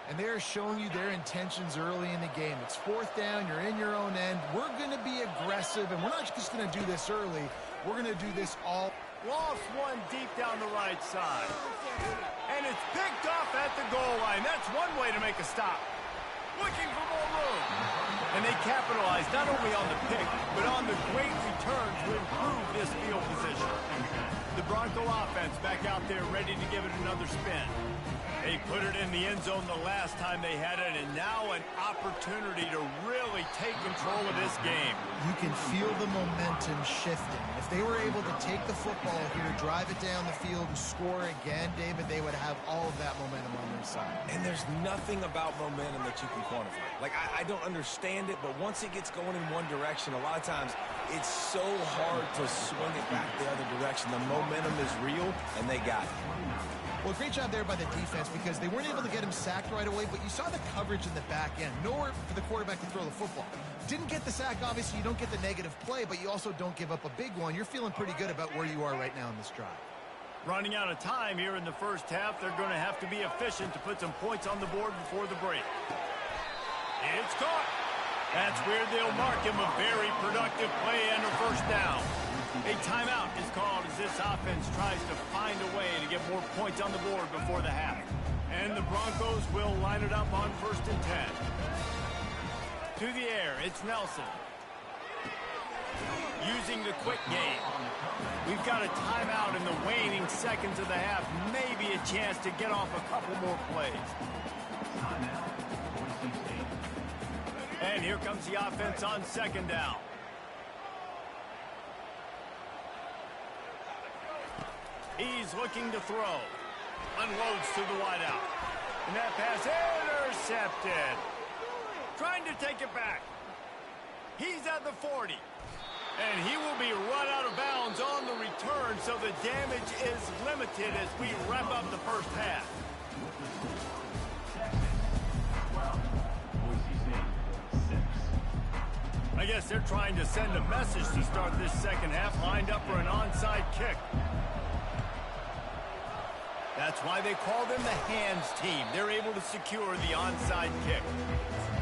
And they're showing you their intentions early in the game. It's 4th down, you're in your own end. We're going to be aggressive, and we're not just going to do this early. We're going to do this all. Lost one deep down the right side. And it's picked off at the goal line. That's one way to make a stop. Looking for more room. And they capitalize not only on the pick, but on the great return to improve this field position. The Bronco offense back out there ready to give it another spin. They put it in the end zone the last time they had it, and now an opportunity to really take control of this game. You can feel the momentum shifting. If they were able to take the football here, drive it down the field, and score again, David, they would have all of that momentum on their side. And there's nothing about momentum that you can quantify. Like, I don't understand it, but once it gets going in one direction, a lot of times it's so hard to swing it back the other direction. The momentum is real, and they got it. Well, great job there by the defense because they weren't able to get him sacked right away, but you saw the coverage in the back end. Nowhere for the quarterback to throw the football. Didn't get the sack, obviously. You don't get the negative play, but you also don't give up a big one. You're feeling pretty good about where you are right now in this drive. Running out of time here in the first half, they're going to have to be efficient to put some points on the board before the break. It's caught. That's where they'll mark him a very productive play and a first down. A timeout is called as this offense tries to find a way to get more points on the board before the half. And the Broncos will line it up on 1st and 10. To the air, it's Nelson. Using the quick game. We've got a timeout in the waning seconds of the half. Maybe a chance to get off a couple more plays. And here comes the offense on 2nd down. He's looking to throw. Unloads to the wideout. And that pass intercepted. Trying to take it back. He's at the 40. And he will be run out of bounds on the return, so the damage is limited as we wrap up the first half. I guess they're trying to send a message to start this second half, lined up for an onside kick. That's why they call them the hands team. They're able to secure the onside kick.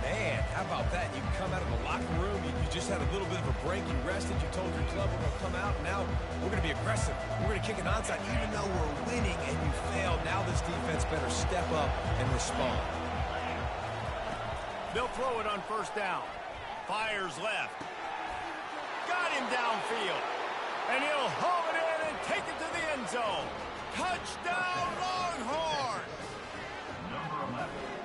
Man, how about that? You come out of the locker room, you just had a little bit of a break, you rested, you told your club we're going to come out, and now we're going to be aggressive. We're going to kick an onside. Even though we're winning and you failed, now this defense better step up and respond. They'll throw it on 1st down. Fires left. Got him downfield. And he'll haul it in and take it to the end zone. Touchdown, Longhorn!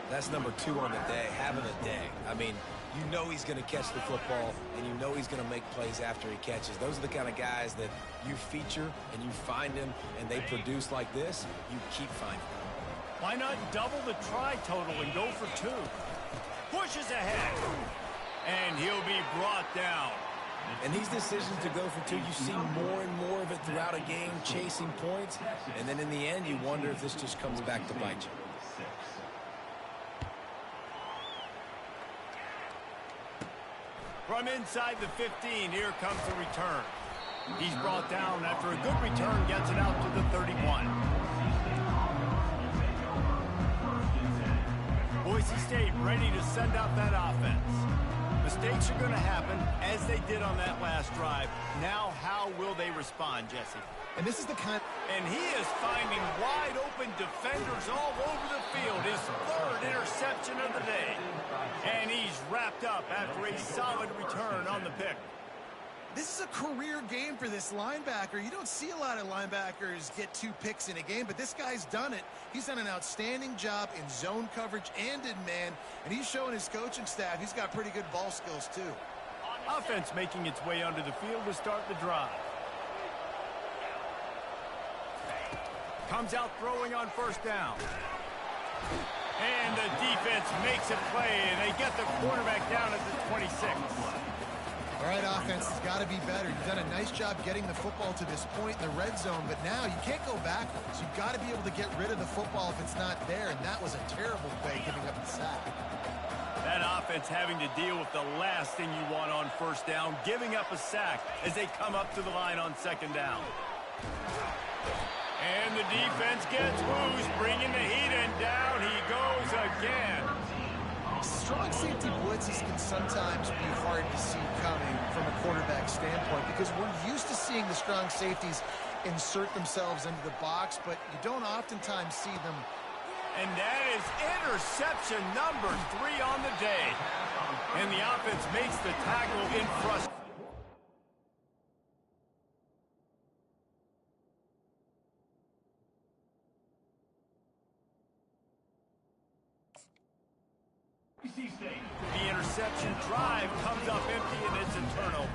That's number 2 on the day, having a day. I mean, you know he's going to catch the football, and you know he's going to make plays after he catches. Those are the kind of guys that you feature, and you find them, and they produce like this, you keep finding them. Why not double the try total and go for 2? Pushes ahead. And he'll be brought down. And these decisions to go for 2, you see more and more of it throughout a game, chasing points. And then in the end, you wonder if this just comes back to bite you. From inside the 15, here comes the return. He's brought down after a good return, gets it out to the 31. Boise State ready to send out that offense. Mistakes are going to happen, as they did on that last drive. Now, how will they respond, Jesse? And this is the kind... And he is finding wide-open defenders all over the field. His 3rd interception of the day. And he's wrapped up after a solid return on the pick. This is a career game for this linebacker. You don't see a lot of linebackers get 2 picks in a game, but this guy's done it. He's done an outstanding job in zone coverage and in man, and he's showing his coaching staff he's got pretty good ball skills too. Offense making its way onto the field to start the drive. Comes out throwing on 1st down. And the defense makes a play, and they get the quarterback down at the 26. All right, offense has got to be better. You've done a nice job getting the football to this point in the red zone, but now you can't go backwards. You've got to be able to get rid of the football if it's not there, and that was a terrible play giving up the sack. That offense having to deal with the last thing you want on 1st down, giving up a sack as they come up to the line on 2nd down. And the defense gets loose, bringing the heat, and down he goes again. Strong safety blitzes can sometimes be hard to see coming from a quarterback standpoint because we're used to seeing the strong safeties insert themselves into the box, but you don't oftentimes see them. And that is interception number 3 on the day. And the offense makes the tackle in frustration. The interception drive comes up empty, and it's a turnover.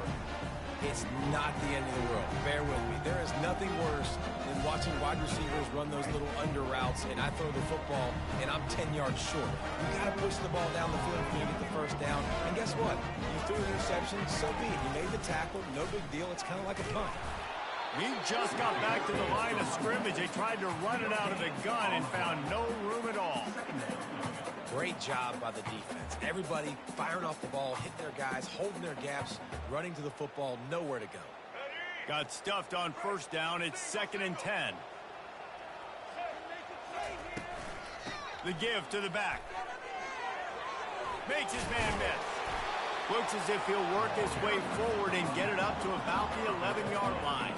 It's not the end of the world. Bear with me. There is nothing worse than watching wide receivers run those little under routes, and I throw the football, and I'm 10 yards short. You got to push the ball down the field for you to get the first down. And guess what? You threw an interception, so be it. You made the tackle, no big deal. It's kind of like a punt. We just got back to the line of scrimmage. They tried to run it out of the gun and found no room at all. Great job by the defense. Everybody firing off the ball, hitting their guys, holding their gaps, running to the football, nowhere to go. Got stuffed on first down. It's 2nd and 10. The give to the back. Makes his man miss. Looks as if he'll work his way forward and get it up to about the 11-yard line.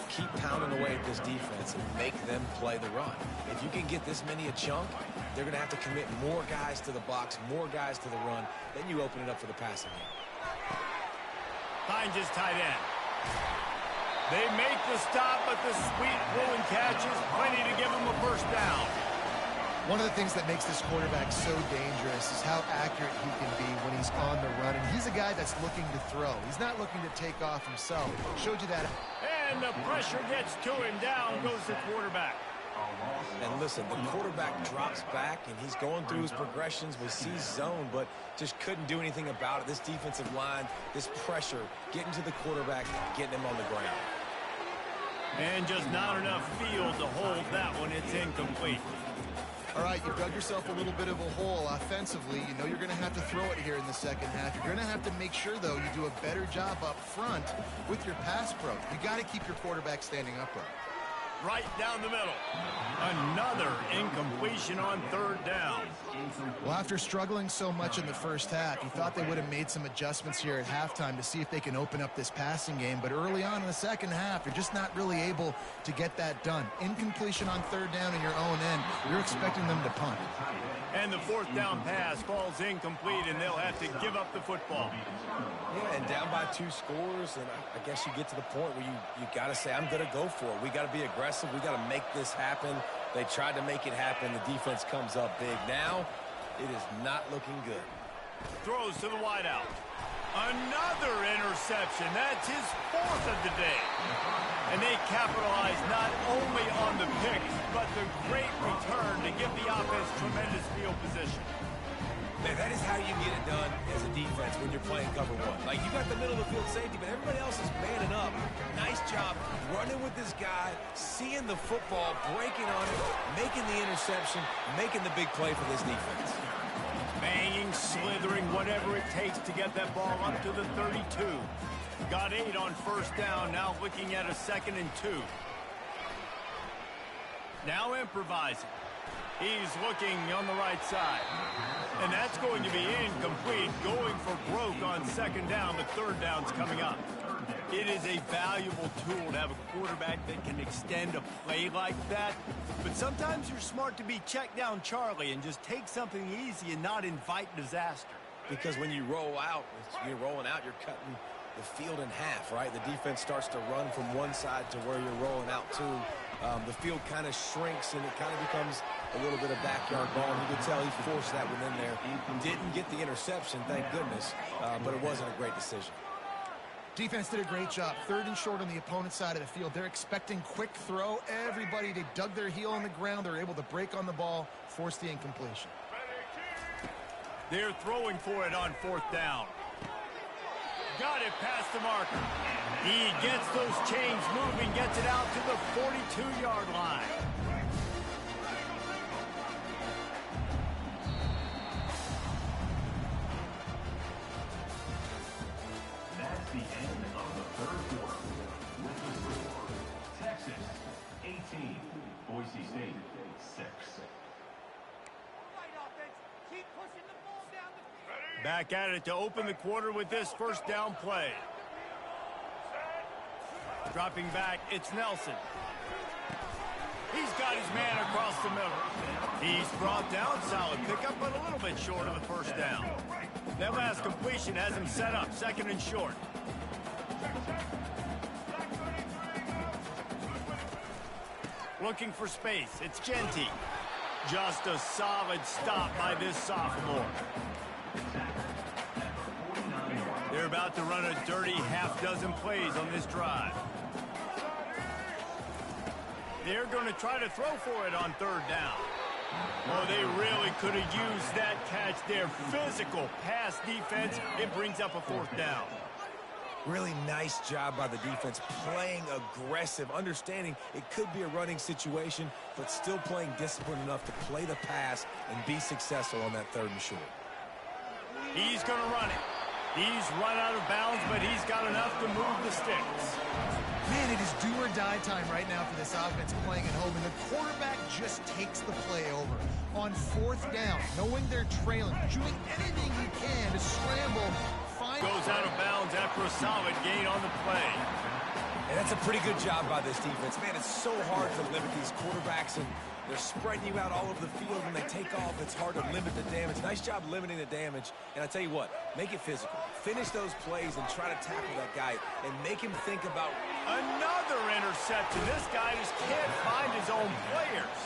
Keep pounding away at this defense and make them play the run. If you can get this many a chunk, they're going to have to commit more guys to the box, more guys to the run. Then you open it up for the passing game. Finds his tight end. They make the stop, but the sweet throwing catch is plenty to give him a first down. One of the things that makes this quarterback so dangerous is how accurate he can be when he's on the run. And he's a guy that's looking to throw. He's not looking to take off himself. Showed you that. And the pressure gets to him. Down goes the quarterback. And listen, the quarterback drops back, and he's going through his progressions. We see zone, but just couldn't do anything about it. This defensive line, this pressure, getting to the quarterback, getting him on the ground. And just not enough field to hold that one. It's incomplete. All right, you've dug yourself a little bit of a hole offensively. You know you're going to have to throw it here in the second half. You're going to have to make sure, though, you do a better job up front with your pass pro. You got to keep your quarterback standing upright. Right down the middle. Another incompletion on third down. Well, after struggling so much in the first half, you thought they would have made some adjustments here at halftime to see if they can open up this passing game. But early on in the second half, you're just not really able to get that done. Incompletion on third down in your own end, you're expecting them to punt. And the fourth down pass falls incomplete, and they'll have to give up the football. Yeah, and down by 2 scores, and I guess you get to the point where you got to say, I'm going to go for it. We got to be aggressive. We got to make this happen. They tried to make it happen. The defense comes up big. Now, it is not looking good. Throws to the wideout. Another interception. That's his 4th of the day. And they capitalize not only on the pick, but the great return to give the offense tremendous field position. Man, that is how you get it done as a defense when you're playing cover 1. Like, you got the middle of the field safety, but everybody else is manning up. Nice job running with this guy, seeing the football, breaking on it, making the interception, making the big play for this defense. Banging, slithering, whatever it takes to get that ball up to the 32. Got 8 on first down, now looking at a 2nd and 2. Now improvising. He's looking on the right side. And that's going to be incomplete, going for broke on 2nd down, but 3rd down's coming up. It is a valuable tool to have a quarterback that can extend a play like that. But sometimes you're smart to be check down Charlie and just take something easy and not invite disaster. Because when you roll out, you're rolling out, you're cutting the field in half, right? The defense starts to run from one side to where you're rolling out to. The field kind of shrinks, and it kind of becomes a little bit of backyard ball. You could tell he forced that one in there. He didn't get the interception, thank goodness, but it wasn't a great decision. Defense did a great job. 3rd and short on the opponent's side of the field. They're expecting quick throw. Everybody, they dug their heel on the ground. They're able to break on the ball, force the incompletion. They're throwing for it on 4th down. Got it past the marker. He gets those chains moving, gets it out to the 42-yard line. That's the end of the 3rd quarter. With the score, Texas 18, Boise State 6. Keep pushing the ball down the field. Back at it to open the quarter with this first down play. Dropping back, it's Nelson. He's got his man across the middle. He's brought down, solid pickup, but a little bit short of the first down. That last completion has him set up, second and short. Looking for space, it's Genty. Just a solid stop by this sophomore. They're about to run a dirty half-dozen plays on this drive. They're going to try to throw for it on third down. Oh, they really could have used that catch there. Physical pass defense. It brings up a fourth down. Really nice job by the defense, playing aggressive, understanding it could be a running situation, but still playing disciplined enough to play the pass and be successful on that third and short. He's going to run it. He's run out of bounds, but he's got enough to move the sticks. Man, it is do or die time right now for this offense playing at home, and the quarterback just takes the play over. On fourth down, knowing they're trailing, doing anything he can to scramble. Goes out of bounds after a solid gain on the play. And that's a pretty good job by this defense. Man, it's so hard to limit these quarterbacks, and they're spreading you out all over the field. When they take off, it's hard to limit the damage. Nice job limiting the damage. And I tell you what, make it physical. Finish those plays and try to tackle that guy and make him think about another interception. This guy just can't find his own players.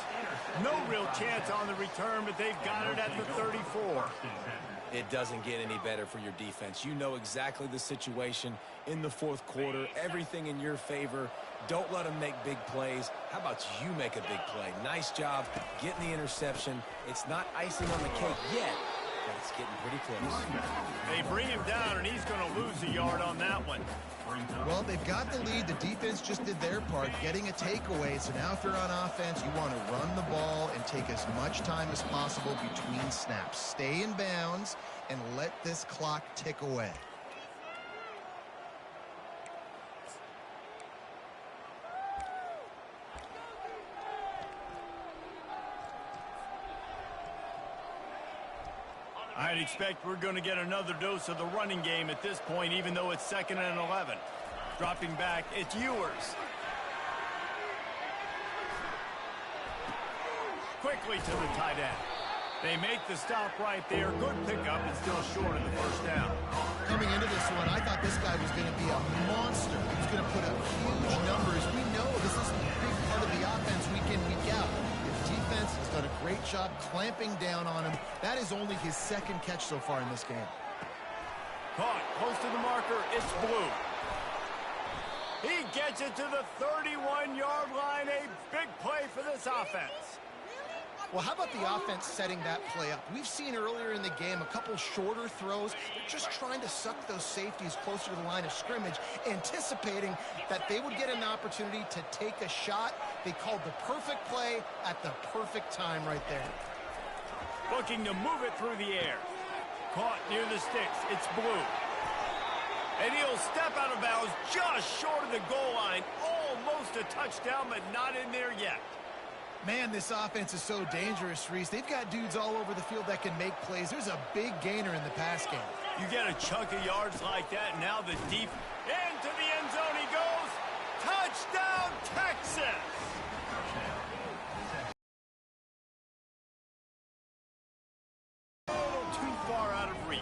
No real chance on the return, but they've got it at the 34. It doesn't get any better for your defense. You know exactly the situation in the fourth quarter. Everything in your favor. Don't let them make big plays. How about you make a big play? Nice job getting the interception. It's not icing on the cake yet, but it's getting pretty close. They bring him down, and he's going to lose a yard on that one. Well, they've got the lead. The defense just did their part, getting a takeaway. So now if they're on offense, you want to run the ball and take as much time as possible between snaps. Stay in bounds and let this clock tick away. I'd expect we're going to get another dose of the running game at this point, even though it's 2nd and 11. Dropping back, it's Ewers. Quickly to the tight end. They make the stop right there. Good pickup and still short of the first down. Coming into this one, I thought this guy was going to be a monster. He was going to put up huge numbers. We know this is a big part of the offense week in, week out. Defense has done a great job clamping down on him. That is only his second catch so far in this game. Caught close to the marker. It's Blue. He gets it to the 31-yard line. A big play for this offense. Well, how about the offense setting that play up? We've seen earlier in the game a couple shorter throws. They're just trying to suck those safeties closer to the line of scrimmage, anticipating that they would get an opportunity to take a shot. They called the perfect play at the perfect time right there. Looking to move it through the air. Caught near the sticks. It's Blue. And he'll step out of bounds just short of the goal line. Almost a touchdown, but not in there yet. Man, this offense is so dangerous, Reese. They've got dudes all over the field that can make plays. There's a big gainer in the pass game. You get a chunk of yards like that, and now the deep into the end zone he goes. Touchdown, Texas! A little too far out of reach.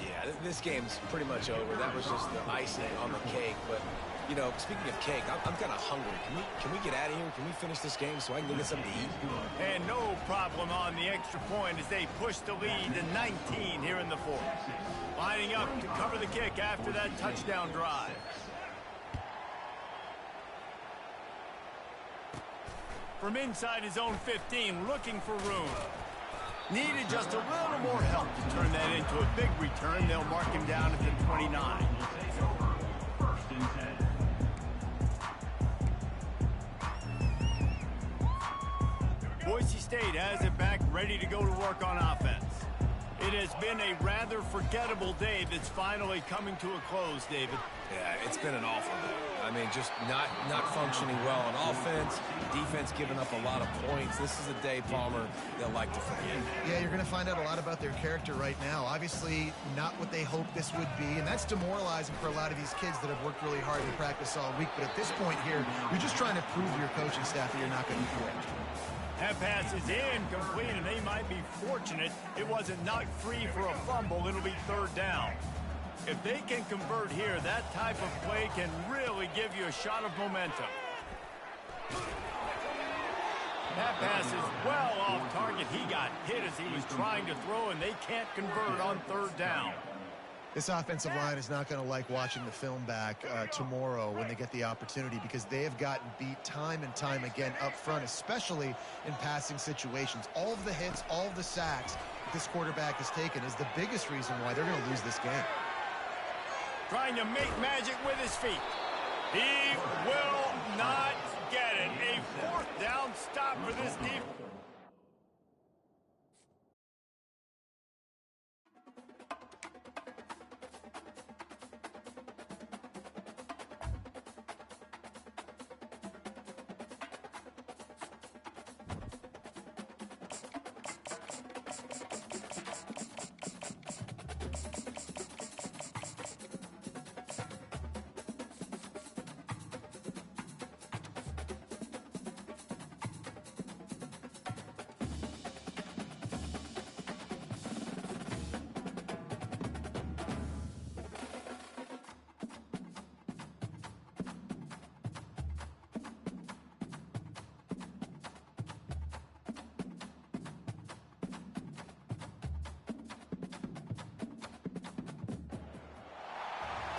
Yeah, this game's pretty much over. That was just the icing on the cake, but you know, speaking of cake, I'm kind of hungry. Can we get out of here? Can we finish this game so I can go get something to eat? And no problem on the extra point as they push the lead to 19 here in the fourth. Lining up to cover the kick after that touchdown drive. From inside his own 15, looking for room. Needed just a little more help to turn that into a big return. They'll mark him down at the 29. Boise State has it back, ready to go to work on offense. It has been a rather forgettable day that's finally coming to a close, David. Yeah, it's been an awful day. I mean, just not functioning well on offense, defense giving up a lot of points. This is a day, Palmer, they'll like to forget. Yeah, you're going to find out a lot about their character right now. Obviously, not what they hoped this would be, and that's demoralizing for a lot of these kids that have worked really hard in practice all week. But at this point here, you're just trying to prove to your coaching staff that you're not going to quit. That pass is incomplete, and they might be fortunate it wasn't knocked free for a fumble. It'll be third down. If they can convert here, that type of play can really give you a shot of momentum. That pass is well off target. He got hit as he was trying to throw, and they can't convert on third down. This offensive line is not going to like watching the film back tomorrow when they get the opportunity, because they have gotten beat time and time again up front, especially in passing situations. All of the hits, all of the sacks this quarterback has taken is the biggest reason why they're going to lose this game. Trying to make magic with his feet. He will not get it. A fourth down stop for this defense.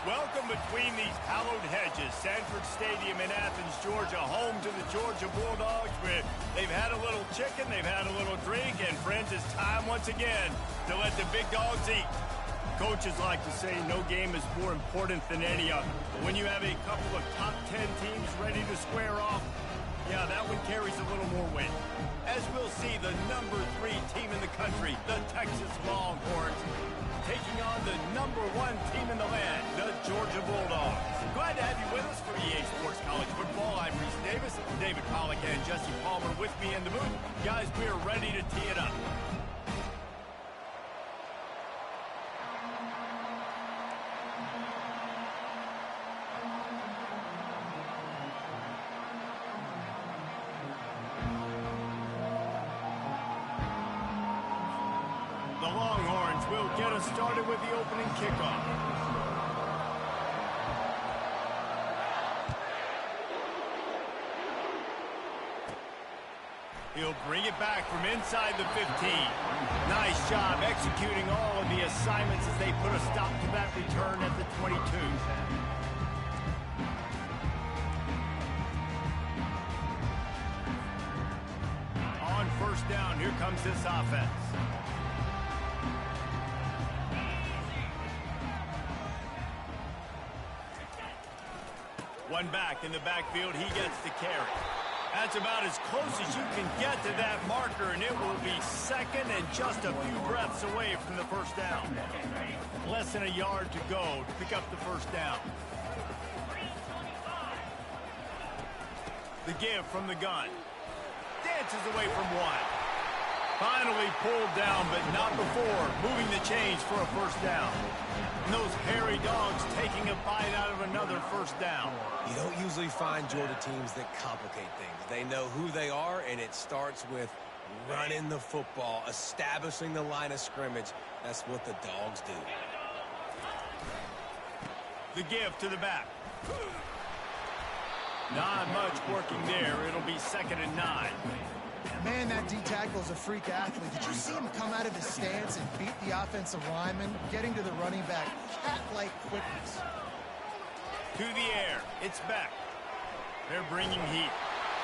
Welcome between these hallowed hedges. Sanford Stadium in Athens, Georgia, home to the Georgia Bulldogs, where they've had a little chicken, they've had a little drink, and friends, it's time once again to let the big dogs eat. Coaches like to say no game is more important than any other. But when you have a couple of top 10 teams ready to square off, yeah, that one carries a little more weight. As we'll see, the number 3 team in the country, the Texas Longhorns, taking on the number 1 team in the land, the Georgia Bulldogs. Glad to have you with us for EA Sports College Football. I'm Reese Davis, David Pollack and Jesse Palmer with me in the booth. Guys, we're ready to tee it up. The Longhorns will get us started with the opening kickoff. He'll bring it back from inside the 15. Nice job executing all of the assignments as they put a stop to that return at the 22. On first down, here comes this offense. One back in the backfield, he gets the carry. That's about as close as you can get to that marker, and it will be second and just a few breaths away from the first down. Less than a yard to go to pick up the first down. The give from the gun. Dances away from one. Finally pulled down, but not before moving the chains for a first down. And those hairy dogs taking a bite out of another first down. You don't usually find Georgia teams that complicate things. They know who they are, and it starts with running the football, establishing the line of scrimmage. That's what the dogs do. The give to the back. Not much working there. It'll be 2nd and 9. Man, that D-tackle is a freak athlete. Did you see him come out of his stance and beat the offensive lineman, getting to the running back? Cat-like quickness. To the air. It's Beck. They're bringing heat.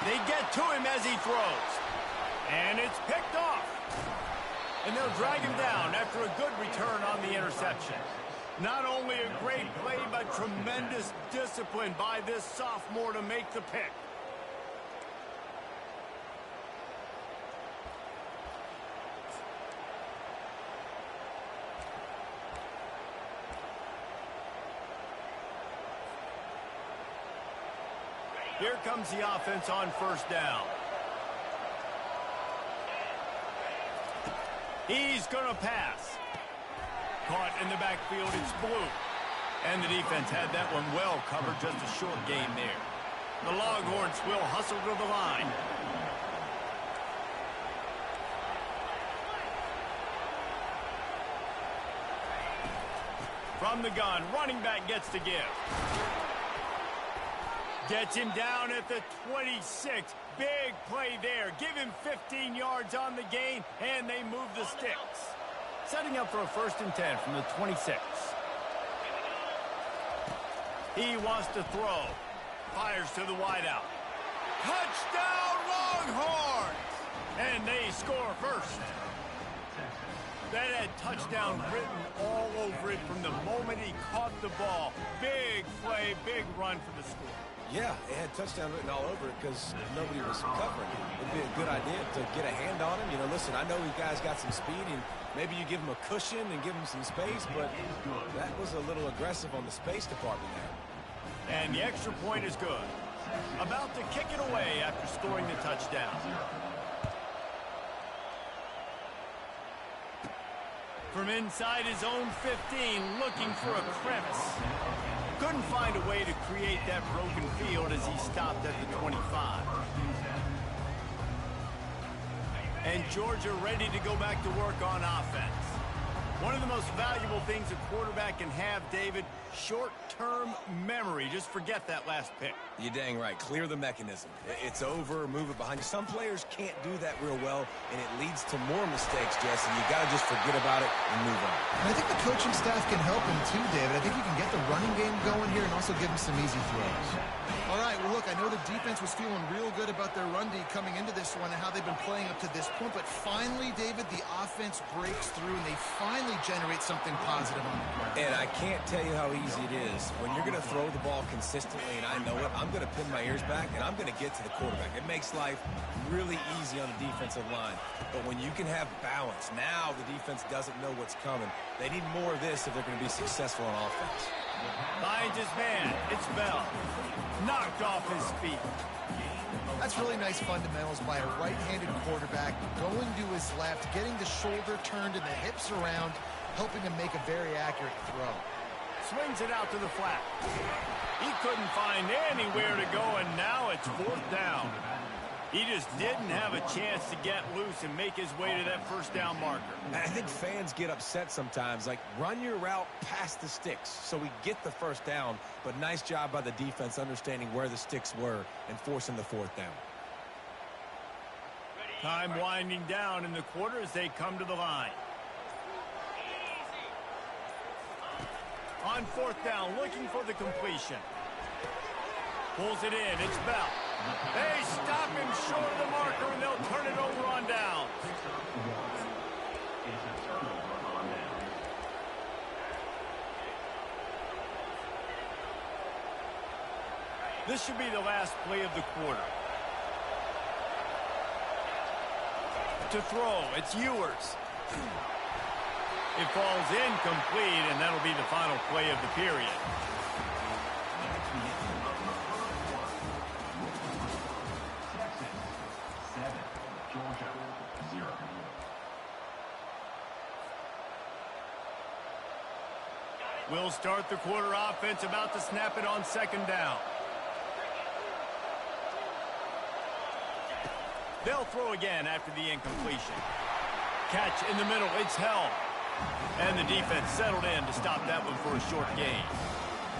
They get to him as he throws. And it's picked off. And they'll drag him down after a good return on the interception. Not only a great play, but tremendous discipline by this sophomore to make the pick. Here comes the offense on first down. He's going to pass. Caught in the backfield, it's Blue. And the defense had that one well covered, just a short game there. The Longhorns will hustle to the line. From the gun, running back gets the give. Gets him down at the 26. Big play there. Give him 15 yards on the gain, and they move the sticks. Setting up for a 1st and 10 from the 26. He wants to throw. Fires to the wideout. Touchdown, Longhorns! And they score first. That had touchdown written all over it from the moment he caught the ball. Big play, big run for the score. Yeah, it had touchdown written all over it because nobody was covering it. It'd be a good idea to get a hand on him. You know, listen, I know you guys got some speed, and maybe you give him a cushion and give him some space, but that was a little aggressive on the space department there. And the extra point is good. About to kick it away after scoring the touchdown. From inside his own 15, looking for a crevice. Couldn't find a way to create that broken field as he stopped at the 25. And Georgia ready to go back to work on offense. One of the most valuable things a quarterback can have, David, short-term memory. Just forget that last pick. You're dang right. Clear the mechanism. It's over, move it behind you. Some players can't do that real well, and it leads to more mistakes, Jesse. You got to just forget about it and move on. And I think the coaching staff can help him too, David. I think you can get the running game going here and also give him some easy throws. All right, well, look, I know the defense was feeling real good about their run D coming into this one and how they've been playing up to this point, but finally, David, the offense breaks through and they finally generate something positive on the ground. And I can't tell you how easy it is. When you're going to throw the ball consistently, and I know it, I'm going to pin my ears back, and I'm going to get to the quarterback. It makes life really easy on the defensive line. But when you can have balance, now the defense doesn't know what's coming. They need more of this if they're going to be successful on offense. Finds his man. It's Bell. Knocked off his feet. That's really nice fundamentals by a right-handed quarterback, going to his left, getting the shoulder turned and the hips around, helping him make a very accurate throw. Swings it out to the flat. He couldn't find anywhere to go, and now it's 4th down. He just didn't have a chance to get loose and make his way to that 1st down marker. And I think fans get upset sometimes, like run your route past the sticks so we get the 1st down, but nice job by the defense understanding where the sticks were and forcing the 4th down. Time winding down in the quarter as they come to the line. On 4th down, looking for the completion. Pulls it in, it's Bell. They stop him short of the marker, and they'll turn it over on down. This should be the last play of the quarter. To throw, it's Ewers. It falls incomplete, and that'll be the final play of the period. We'll start the quarter offense, about to snap it on 2nd down. They'll throw again after the incompletion. Catch in the middle, it's held. And the defense settled in to stop that one for a short gain.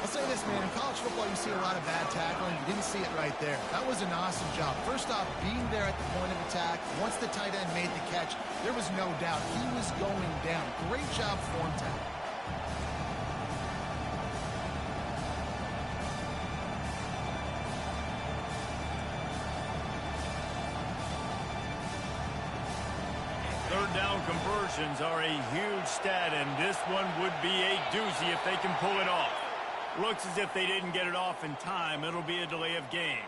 I'll say this, man, in college football you see a lot of bad tackling. You didn't see it right there. That was an awesome job. First off, being there at the point of attack. Once the tight end made the catch, there was no doubt he was going down. Great job form tackle. Third down conversions are a huge stat, and this one would be a doozy if they can pull it off. Looks as if they didn't get it off in time. It'll be a delay of game.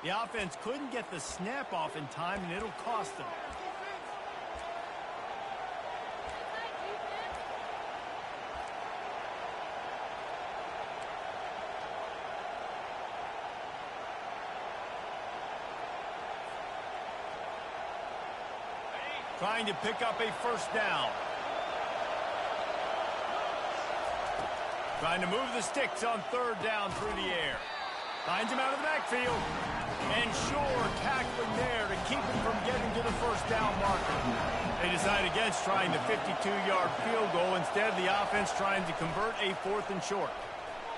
The offense couldn't get the snap off in time, and it'll cost them. Trying to pick up a first down. Trying to move the sticks on third down through the air. Finds him out of the backfield. And Shore tackling there to keep him from getting to the first down marker. They decide against trying the 52-yard field goal. Instead, the offense trying to convert a 4th and short.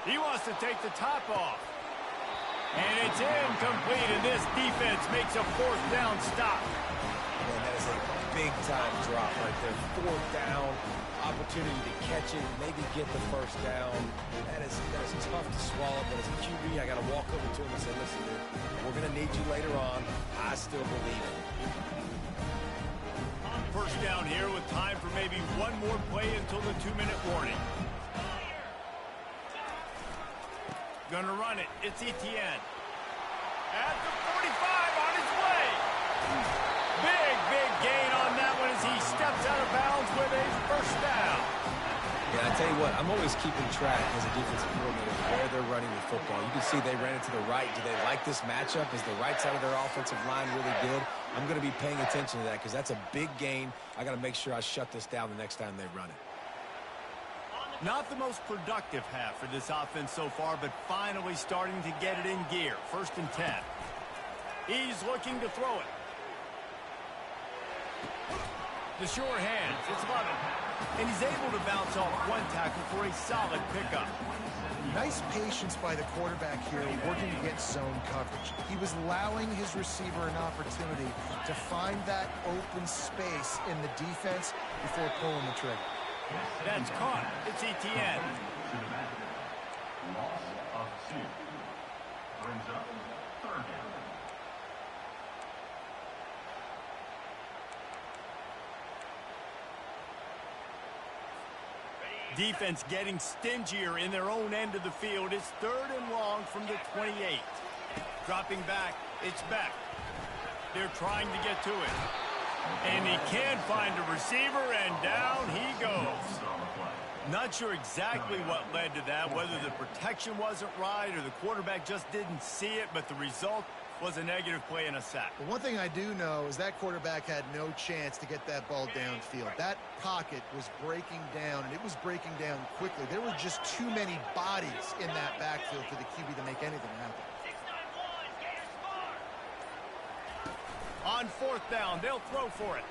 He wants to take the top off. And it's incomplete, and this defense makes a 4th down stop. Man, that is a big-time drop right there. 4th down, opportunity to catch it, maybe get the first down. That is tough to swallow, but as a QB, I got to walk over to him and say, listen, dude, we're going to need you later on. I still believe it. First down here with time for maybe one more play until the 2-minute warning. Gonna run it. It's Etienne. At the 45 on his way. Big gain on that one as he steps out of bounds with a first down. Yeah, I tell you what, I'm always keeping track as a defensive coordinator where they're running the football. You can see they ran it to the right. Do they like this matchup? Is the right side of their offensive line really good? I'm going to be paying attention to that because that's a big gain. I got to make sure I shut this down the next time they run it. Not the most productive half for this offense so far, but finally starting to get it in gear. 1st and 10. He's looking to throw it. The Shore hands. It's Lovett. And he's able to bounce off one tackle for a solid pickup. Nice patience by the quarterback here, working against zone coverage. He was allowing his receiver an opportunity to find that open space in the defense before pulling the trigger. That's caught. It's Etienne. Loss of 2. Brings up 3rd down. Defense getting stingier in their own end of the field. It's 3rd and long from the 28. Dropping back, it's Beck. They're trying to get to it. And he can't find a receiver, and down he goes. Not sure exactly what led to that, whether the protection wasn't right or the quarterback just didn't see it, but the result was a negative play and a sack. But one thing I do know is that quarterback had no chance to get that ball downfield. That pocket was breaking down, and it was breaking down quickly. There were just too many bodies in that backfield for the QB to make anything happen. On 4th down, they'll throw for it.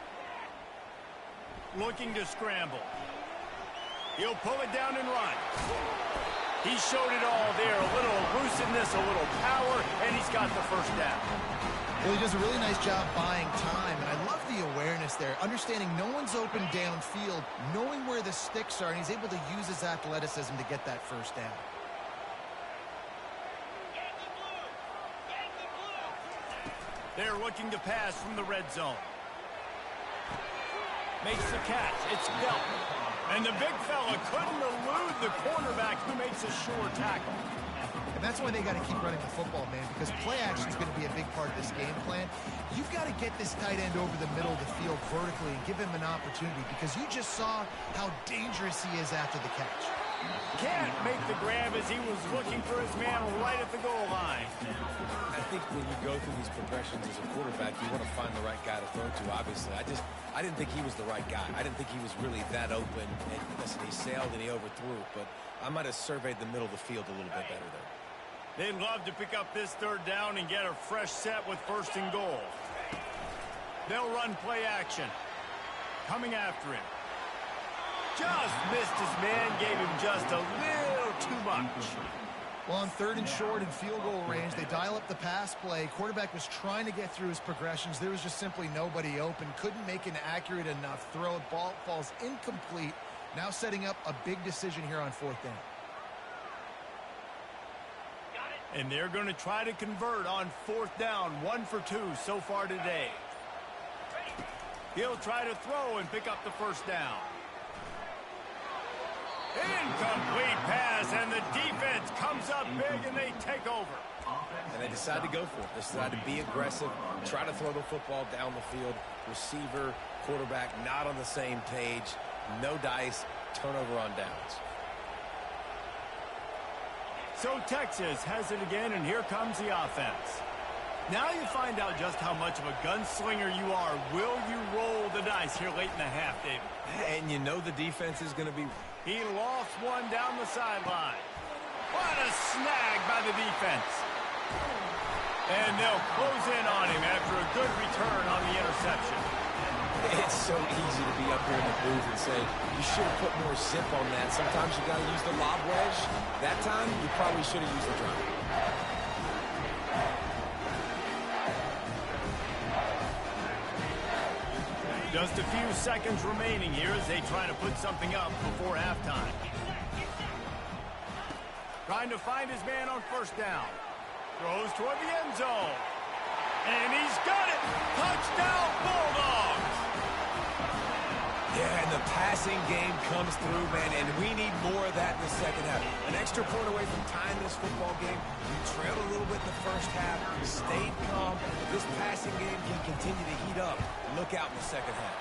Looking to scramble. He'll pull it down and run. He showed it all there. A little elusiveness, a little power, and he's got the first down. Well, he does a really nice job buying time, and I love the awareness there. Understanding no one's open downfield, knowing where the sticks are, and he's able to use his athleticism to get that first down. They're looking to pass from the red zone. Makes the catch. It's Delton. And the big fella couldn't elude the cornerback who makes a sure tackle. And that's why they got to keep running the football, man, because play action is going to be a big part of this game plan. You've got to get this tight end over the middle of the field vertically and give him an opportunity, because you just saw how dangerous he is after the catch. Can't make the grab as he was looking for his man right at the goal line. I think when you go through these progressions as a quarterback, you want to find the right guy to throw to, obviously. I didn't think he was the right guy. I didn't think he was really that open. And listen, he sailed and he overthrew, but I might have surveyed the middle of the field a little bit better there. They'd love to pick up this 3rd down and get a fresh set with 1st and goal. They'll run play action. Coming after him. Just missed his man, gave him just a little too much. Well, on 3rd and short and field goal range, they dial up the pass play. Quarterback was trying to get through his progressions. There was just simply nobody open. Couldn't make an accurate enough throw. Ball falls incomplete. Now setting up a big decision here on 4th down. And they're going to try to convert on 4th down. 1 for 2 so far today. He'll try to throw and pick up the first down. Incomplete pass, and the defense comes up big, and they take over. And they decide to go for it. They decide to be aggressive, try to throw the football down the field. Receiver, quarterback, not on the same page. No dice, turnover on downs. So Texas has it again, and here comes the offense. Now you find out just how much of a gunslinger you are. Will you roll the dice here late in the half, David? And you know the defense is going to be... He lost one down the sideline. What a snag by the defense. And they'll close in on him after a good return on the interception. It's so easy to be up here in the booth and say, you should have put more zip on that. Sometimes you got to use the lob wedge. That time, you probably should have used the drop. Just a few seconds remaining here as they try to put something up before halftime. Trying to find his man on first down. Throws toward the end zone. And he's got it! Touchdown, Bulldogs! Yeah, and the passing game comes through, man, and we need more of that in the second half. An extra point away from tying this football game. You trailed a little bit in the first half, stayed calm. This passing game can continue to heat up. Look out in the second half.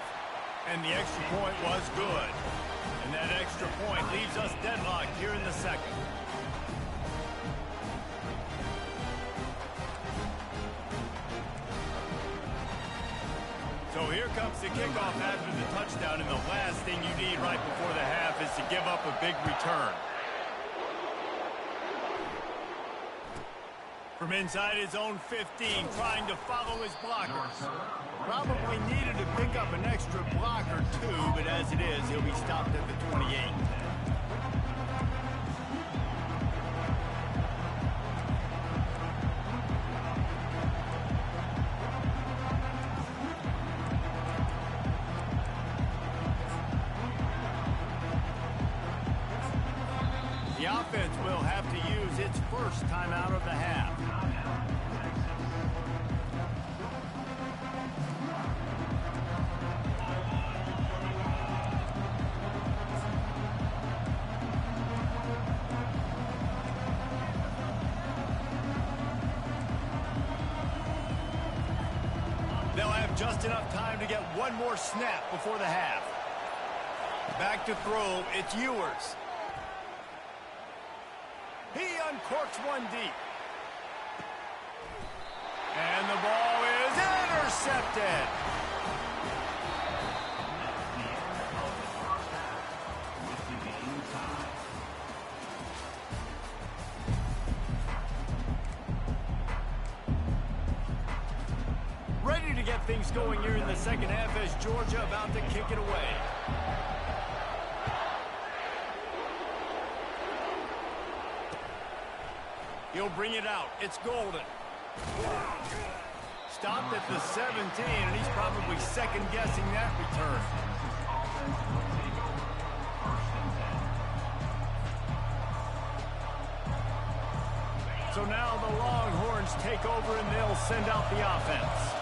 And the extra point was good. And that extra point leaves us deadlocked here in the second. So here comes the kickoff after the touchdown, and the last thing you need right before the half is to give up a big return. From inside his own 15, trying to follow his blockers. Probably needed to pick up an extra block or two, but as it is, he'll be stopped at the 28. The offense will have to use its first timeout of the half. They'll have just enough time to get one more snap before the half. Back to throw, it's Ewers. He uncorks one deep. And the ball is intercepted. Ready to get things going here in the second half as Georgia about to kick it away. He'll bring it out. It's Golden. Stopped at the 17, and he's probably second-guessing that return. So now the Longhorns take over, and they'll send out the offense.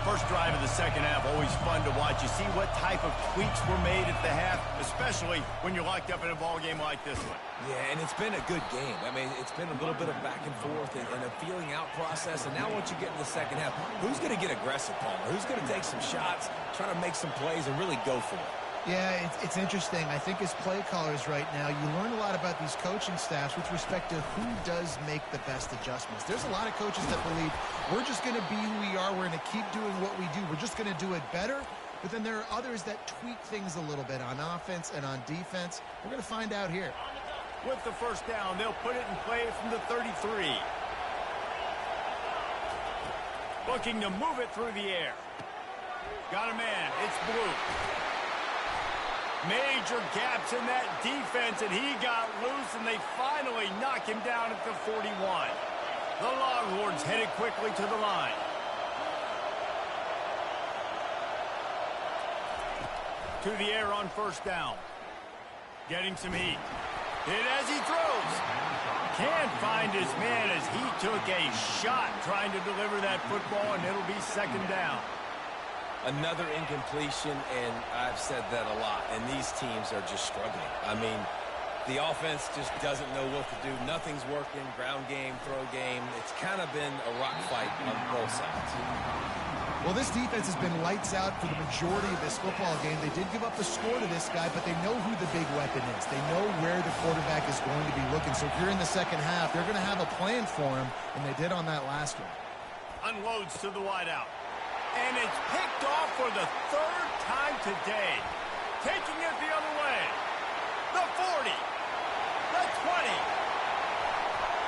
First drive of the second half, always fun to watch. You see what type of tweaks were made at the half, especially when you're locked up in a ball game like this one. Yeah, and it's been a good game. I mean, it's been a little bit of back and forth and a feeling out process. And now once you get in the second half, who's going to get aggressive, Palmer? Who's going to take some shots, try to make some plays, and really go for it? Yeah, it's interesting. I think as play callers right now, you learn a lot about these coaching staffs with respect to who does make the best adjustments. There's a lot of coaches that believe we're just going to be who we are. We're going to keep doing what we do. We're just going to do it better. But then there are others that tweak things a little bit on offense and on defense. We're going to find out here. With the first down, they'll put it in play from the 33. Looking to move it through the air. Got a man. It's Blue. Major gaps in that defense, and he got loose, and they finally knock him down at the 41. The Longhorns headed quickly to the line. To the air on first down. Getting some heat. Hit as he throws. Can't find his man as he took a shot trying to deliver that football, and it'll be second down. Another incompletion, and I've said that a lot, and these teams are just struggling. I mean, the offense just doesn't know what to do. Nothing's working, ground game, throw game. It's kind of been a rock fight on both sides. Well, this defense has been lights out for the majority of this football game. They did give up the score to this guy, but they know who the big weapon is. They know where the quarterback is going to be looking. So if you're in the second half, they're going to have a plan for him, and they did on that last one. On unloads to the wideout. And it's picked off for the third time today. Taking it the other way. The 40. The 20.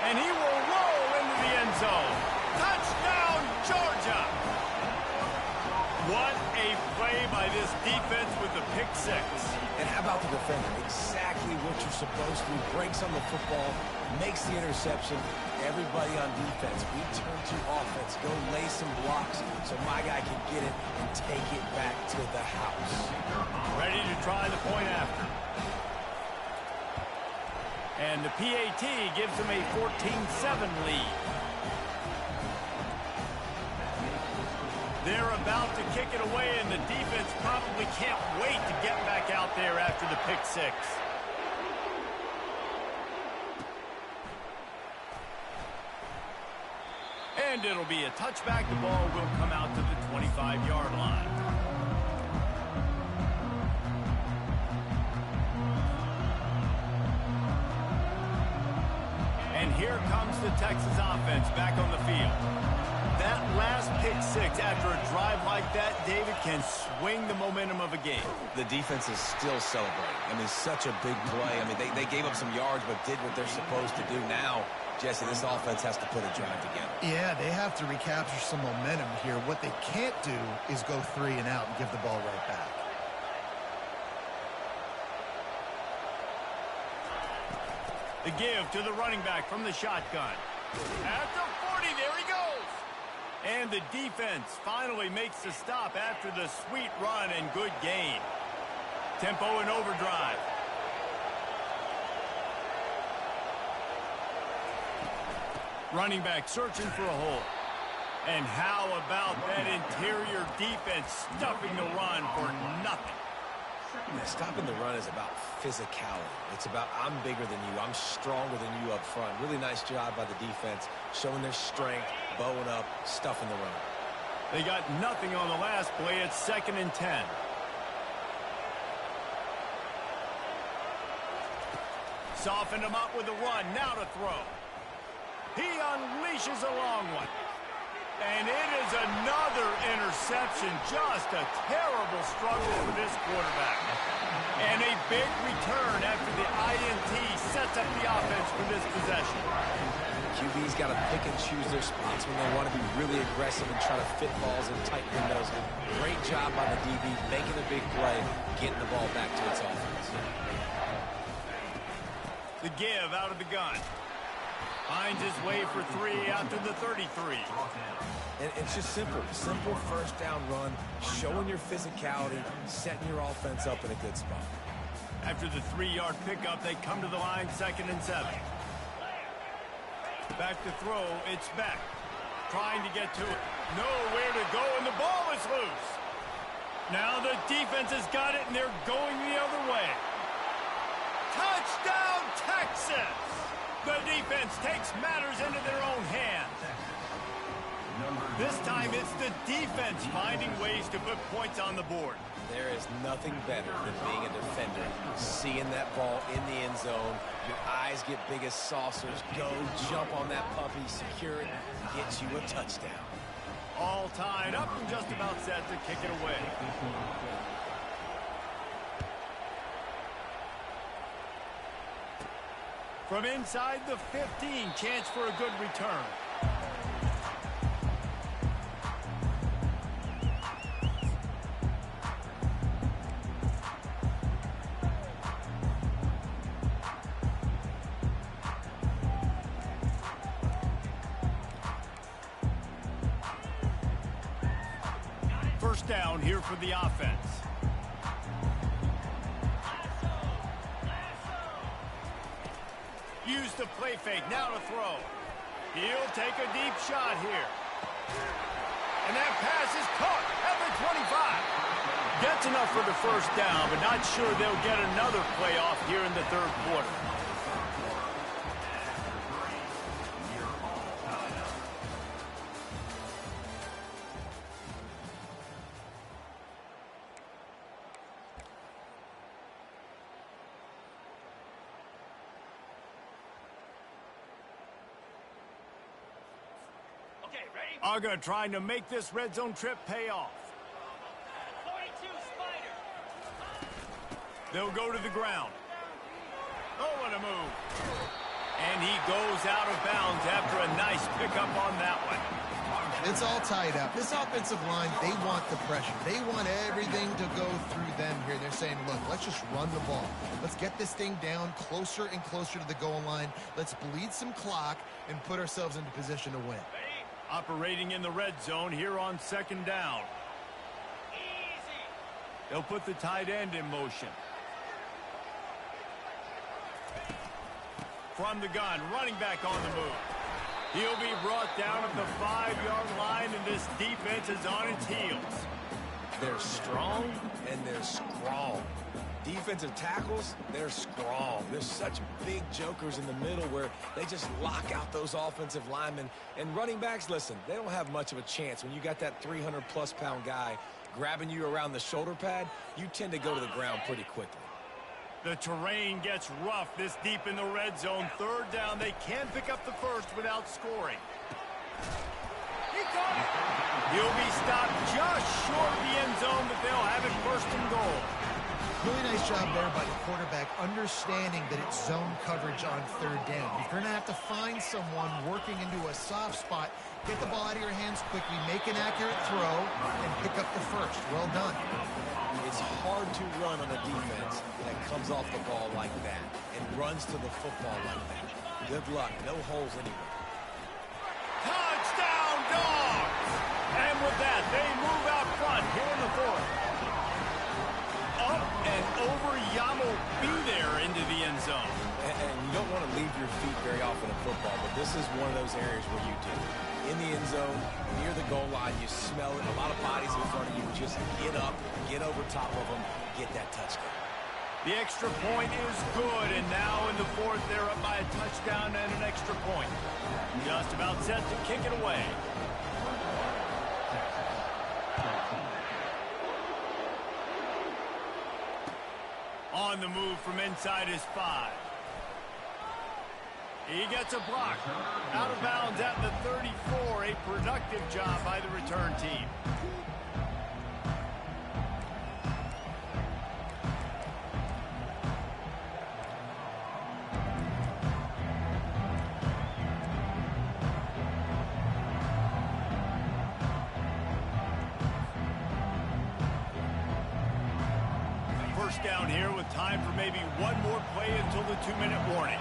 And he will roll into the end zone. Touchdown, Georgia. What a play by this defense with the pick six. And how about the defender? Exactly what you're supposed to do. Breaks on the football, makes the interception. Everybody on defense, we turn to offense. Go lay some blocks so my guy can get it and take it back to the house. Ready to try the point after. And the PAT gives him a 14-7 lead. They're about to kick it away, and the defense probably can't wait to get back out there after the pick six. And it'll be a touchback. The ball will come out to the 25-yard line. And here comes the Texas offense back on the field. That last pick six after a drive like that, David, can swing the momentum of a game. The defense is still celebrating. I mean, such a big play. I mean, they gave up some yards but did what they're supposed to do. Now, Jesse, this offense has to put a drive together. Yeah, they have to recapture some momentum here. What they can't do is go 3 and out and give the ball right back. The give to the running back from the shotgun. At the 40, there he goes. And the defense finally makes the stop after the sweet run and good gain. Tempo and overdrive. Running back searching for a hole. And how about that interior defense stuffing the run for nothing? Yeah, stopping the run is about physicality. It's about I'm bigger than you. I'm stronger than you up front. Really nice job by the defense, showing their strength, bowing up, stuffing the run. They got nothing on the last play. It's 2nd and 10. Softened him up with a run. Now to throw. He unleashes a long one. And it is another interception. Just a terrible struggle for this quarterback. And a big return after the INT sets up the offense for this possession. QB's got to pick and choose their spots when they want to be really aggressive and try to fit balls in tight windows. Great job by the DB, making a big play, getting the ball back to its offense. The give out of the gun. Finds his way for 3 out to the 33. And it's just simple. Simple first down run, showing your physicality, setting your offense up in a good spot. After the 3-yard pickup, they come to the line, 2nd and 7. Back to throw, it's Beck. Trying to get to it. Nowhere to go, and the ball is loose. Now the defense has got it, and they're going the other way. Touchdown, Texas! The defense takes matters into their own hands. This time it's the defense finding ways to put points on the board. There is nothing better than being a defender. Seeing that ball in the end zone, your eyes get big as saucers. Go jump on that puppy, secure it, get you a touchdown. All tied up and just about set to kick it away. From inside the 15, chance for a good return. First down here for the offense. Use the play fake, now to throw. He'll take a deep shot here. And that pass is caught at the 25. Gets enough for the first down, but not sure they'll get another play off here in the 3rd quarter. Uga trying to make this red zone trip pay off. 42, Spider. They'll go to the ground. Oh, what a move. And he goes out of bounds after a nice pickup on that one. It's all tied up. This offensive line, they want the pressure. They want everything to go through them here. They're saying, look, let's just run the ball. Let's get this thing down closer and closer to the goal line. Let's bleed some clock and put ourselves into position to win. Operating in the red zone here on second down. Easy. They'll put the tight end in motion. From the gun, running back on the move. He'll be brought down at the 5-yard line, and this defense is on its heels. They're strong and they're strong. Defensive tackles, they're strong. There's such big jokers in the middle where they just lock out those offensive linemen. And running backs, listen, they don't have much of a chance. When you got that 300-plus pound guy grabbing you around the shoulder pad, you tend to go to the ground pretty quickly. The terrain gets rough this deep in the red zone. Third down, they can't pick up the first without scoring. He got it. He'll be stopped just short of the end zone, but they'll have it first and goal. Really nice job there by the quarterback, understanding that it's zone coverage on third down. If you're going to have to find someone working into a soft spot, get the ball out of your hands quickly, make an accurate throw, and pick up the first. Well done. It's hard to run on a defense that comes off the ball like that and runs to the football like that. Good luck. No holes anywhere. Touchdown, Dogs! And with that, they move out front here in the fourth. Up and over, Yamo be there into the end zone. And you don't want to leave your feet very often in football, but this is one of those areas where you do. In the end zone, near the goal line, you smell it. A lot of bodies in front of you. Just get up, get over top of them, get that touchdown. The extra point is good, and now in the fourth, they're up by a touchdown and an extra point. Just about set to kick it away. On the move from inside his 5. He gets a block. Out of bounds at the 34. A productive job by the return team. First down here with time for maybe one more play until the 2-minute warning.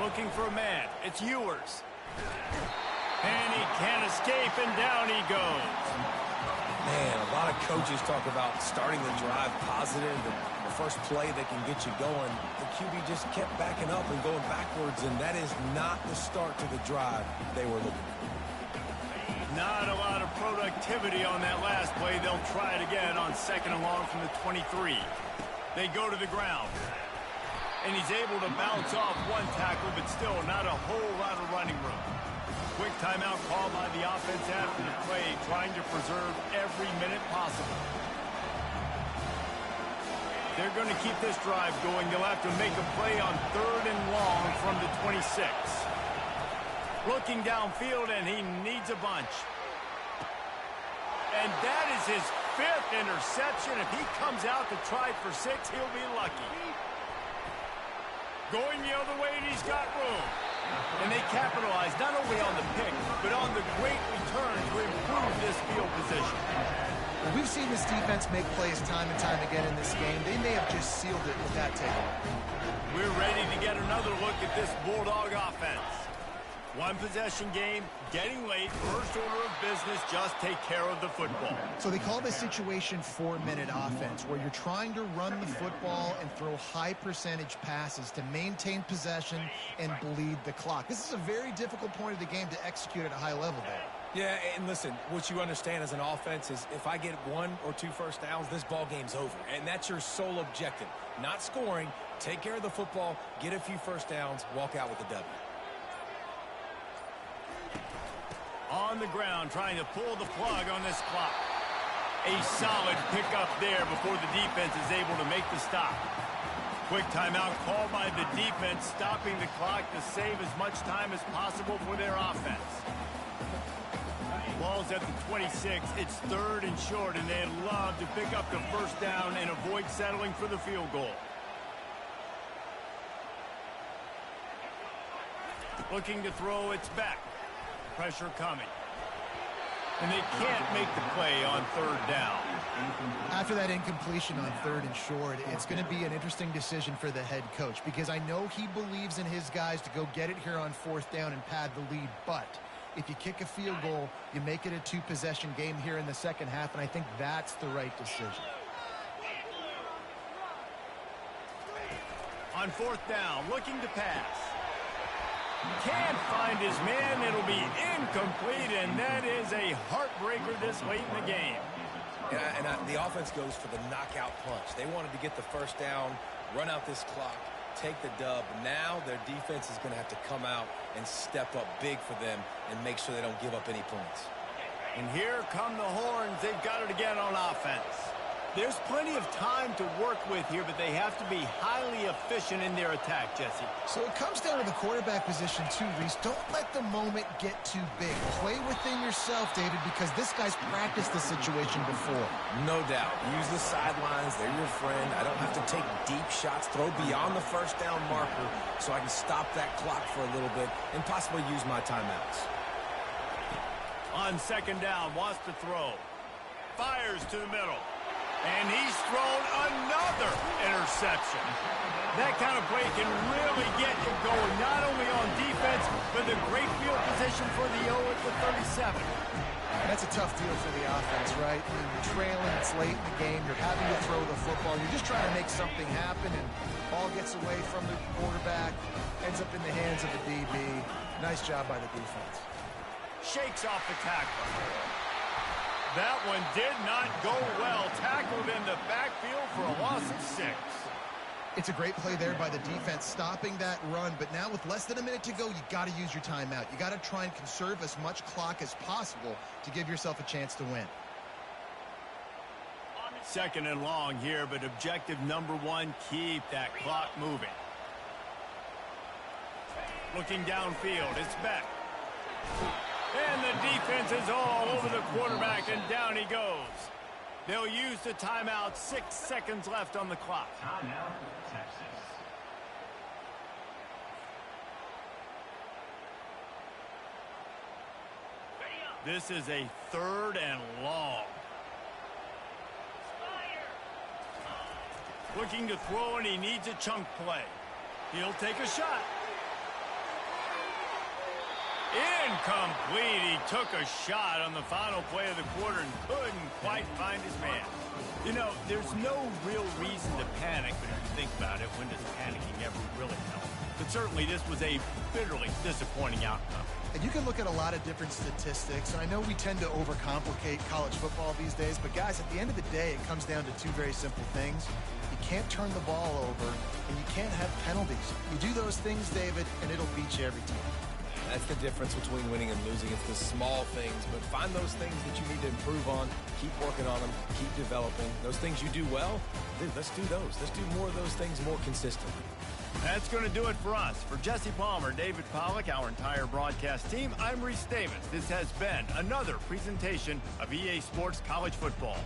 Looking for a man. It's Ewers. And he can't escape, and down he goes. Man, a lot of coaches talk about starting the drive positive, the first play that can get you going. The QB just kept backing up and going backwards, and that is not the start to the drive they were looking for. Not a lot of productivity on that last play. They'll try it again on second and long from the 23. They go to the ground. And he's able to bounce off one tackle, but still not a whole lot of running room. Quick timeout call by the offense after the play, trying to preserve every minute possible. They're going to keep this drive going. They'll have to make a play on third and long from the 26. Looking downfield, and he needs a bunch. And that is his 5th interception. If he comes out to try for 6, he'll be lucky. Going the other way, and he's got room. And they capitalize not only on the pick, but on the great return to improve this field position. Well, we've seen this defense make plays time and time again in this game. They may have just sealed it with that takeaway. We're ready to get another look at this Bulldog offense. One possession game, getting late, first order of business, just take care of the football. So they call this situation 4-minute offense, where you're trying to run the football and throw high percentage passes to maintain possession and bleed the clock. This is a very difficult point of the game to execute at a high level there. Yeah, and listen, what you understand as an offense is if I get 1 or 2 first downs, this ball game's over. And that's your sole objective. Not scoring, take care of the football, get a few first downs, walk out with a W. On the ground, trying to pull the plug on this clock. A solid pickup there before the defense is able to make the stop. Quick timeout called by the defense, stopping the clock to save as much time as possible for their offense. Ball's at the 26. It's 3rd and short, and they'd love to pick up the first down and avoid settling for the field goal. Looking to throw, it's back. Pressure coming. And they can't make the play on 3rd down. After that incompletion on 3rd and short, it's going to be an interesting decision for the head coach because I know he believes in his guys to go get it here on 4th down and pad the lead. But if you kick a field goal, you make it a 2-possession game here in the second half, and I think that's the right decision. On 4th down, looking to pass. Can't find his man. It'll be incomplete, and that is a heartbreaker this late in the game. The offense goes for the knockout punch. They wanted to get the first down, run out this clock, take the dub. Now their defense is going to have to come out and step up big for them and make sure they don't give up any points. And here come the horns. They've got it again on offense. There's plenty of time to work with here, but they have to be highly efficient in their attack, Jesse. So it comes down to the quarterback position too, Reese. Don't let the moment get too big. Play within yourself, David, because this guy's practiced the situation before. No doubt. Use the sidelines. They're your friend. I don't have to take deep shots, throw beyond the first down marker so I can stop that clock for a little bit and possibly use my timeouts. On 2nd down, wants to throw. Fires to the middle. And he's thrown another interception. That kind of play can really get you going, not only on defense, but the great field position for the O at the 37. That's a tough deal for the offense, right? I mean, you're trailing, it's late in the game, you're having to throw the football, you're just trying to make something happen, and ball gets away from the quarterback, ends up in the hands of the DB. Nice job by the defense. Shakes off the tackle. That one did not go well. Tackled in the backfield for a loss of 6. It's a great play there by the defense, stopping that run. But now with less than a minute to go, you got to use your timeout. You got to try and conserve as much clock as possible to give yourself a chance to win. 2nd and long here, but objective number 1, keep that clock moving. Looking downfield, it's Beck. And the defense is all over the quarterback, and down he goes. They'll use the timeout. 6 seconds left on the clock. Timeout, Texas. This is a 3rd and long. Looking to throw, and he needs a chunk play. He'll take a shot. Incomplete. He took a shot on the final play of the quarter and couldn't quite find his man. You know, there's no real reason to panic, but if you think about it, when does panicking ever really help? But certainly this was a bitterly disappointing outcome. And you can look at a lot of different statistics, and I know we tend to overcomplicate college football these days, but guys, at the end of the day, it comes down to 2 very simple things. You can't turn the ball over, and you can't have penalties. You do those things, David, and it'll beat you every time. That's the difference between winning and losing. It's the small things, but find those things that you need to improve on. Keep working on them. Keep developing. Those things you do well, dude, let's do those. Let's do more of those things more consistently. That's going to do it for us. For Jesse Palmer, David Pollack, our entire broadcast team, I'm Reese Davis. This has been another presentation of EA Sports College Football.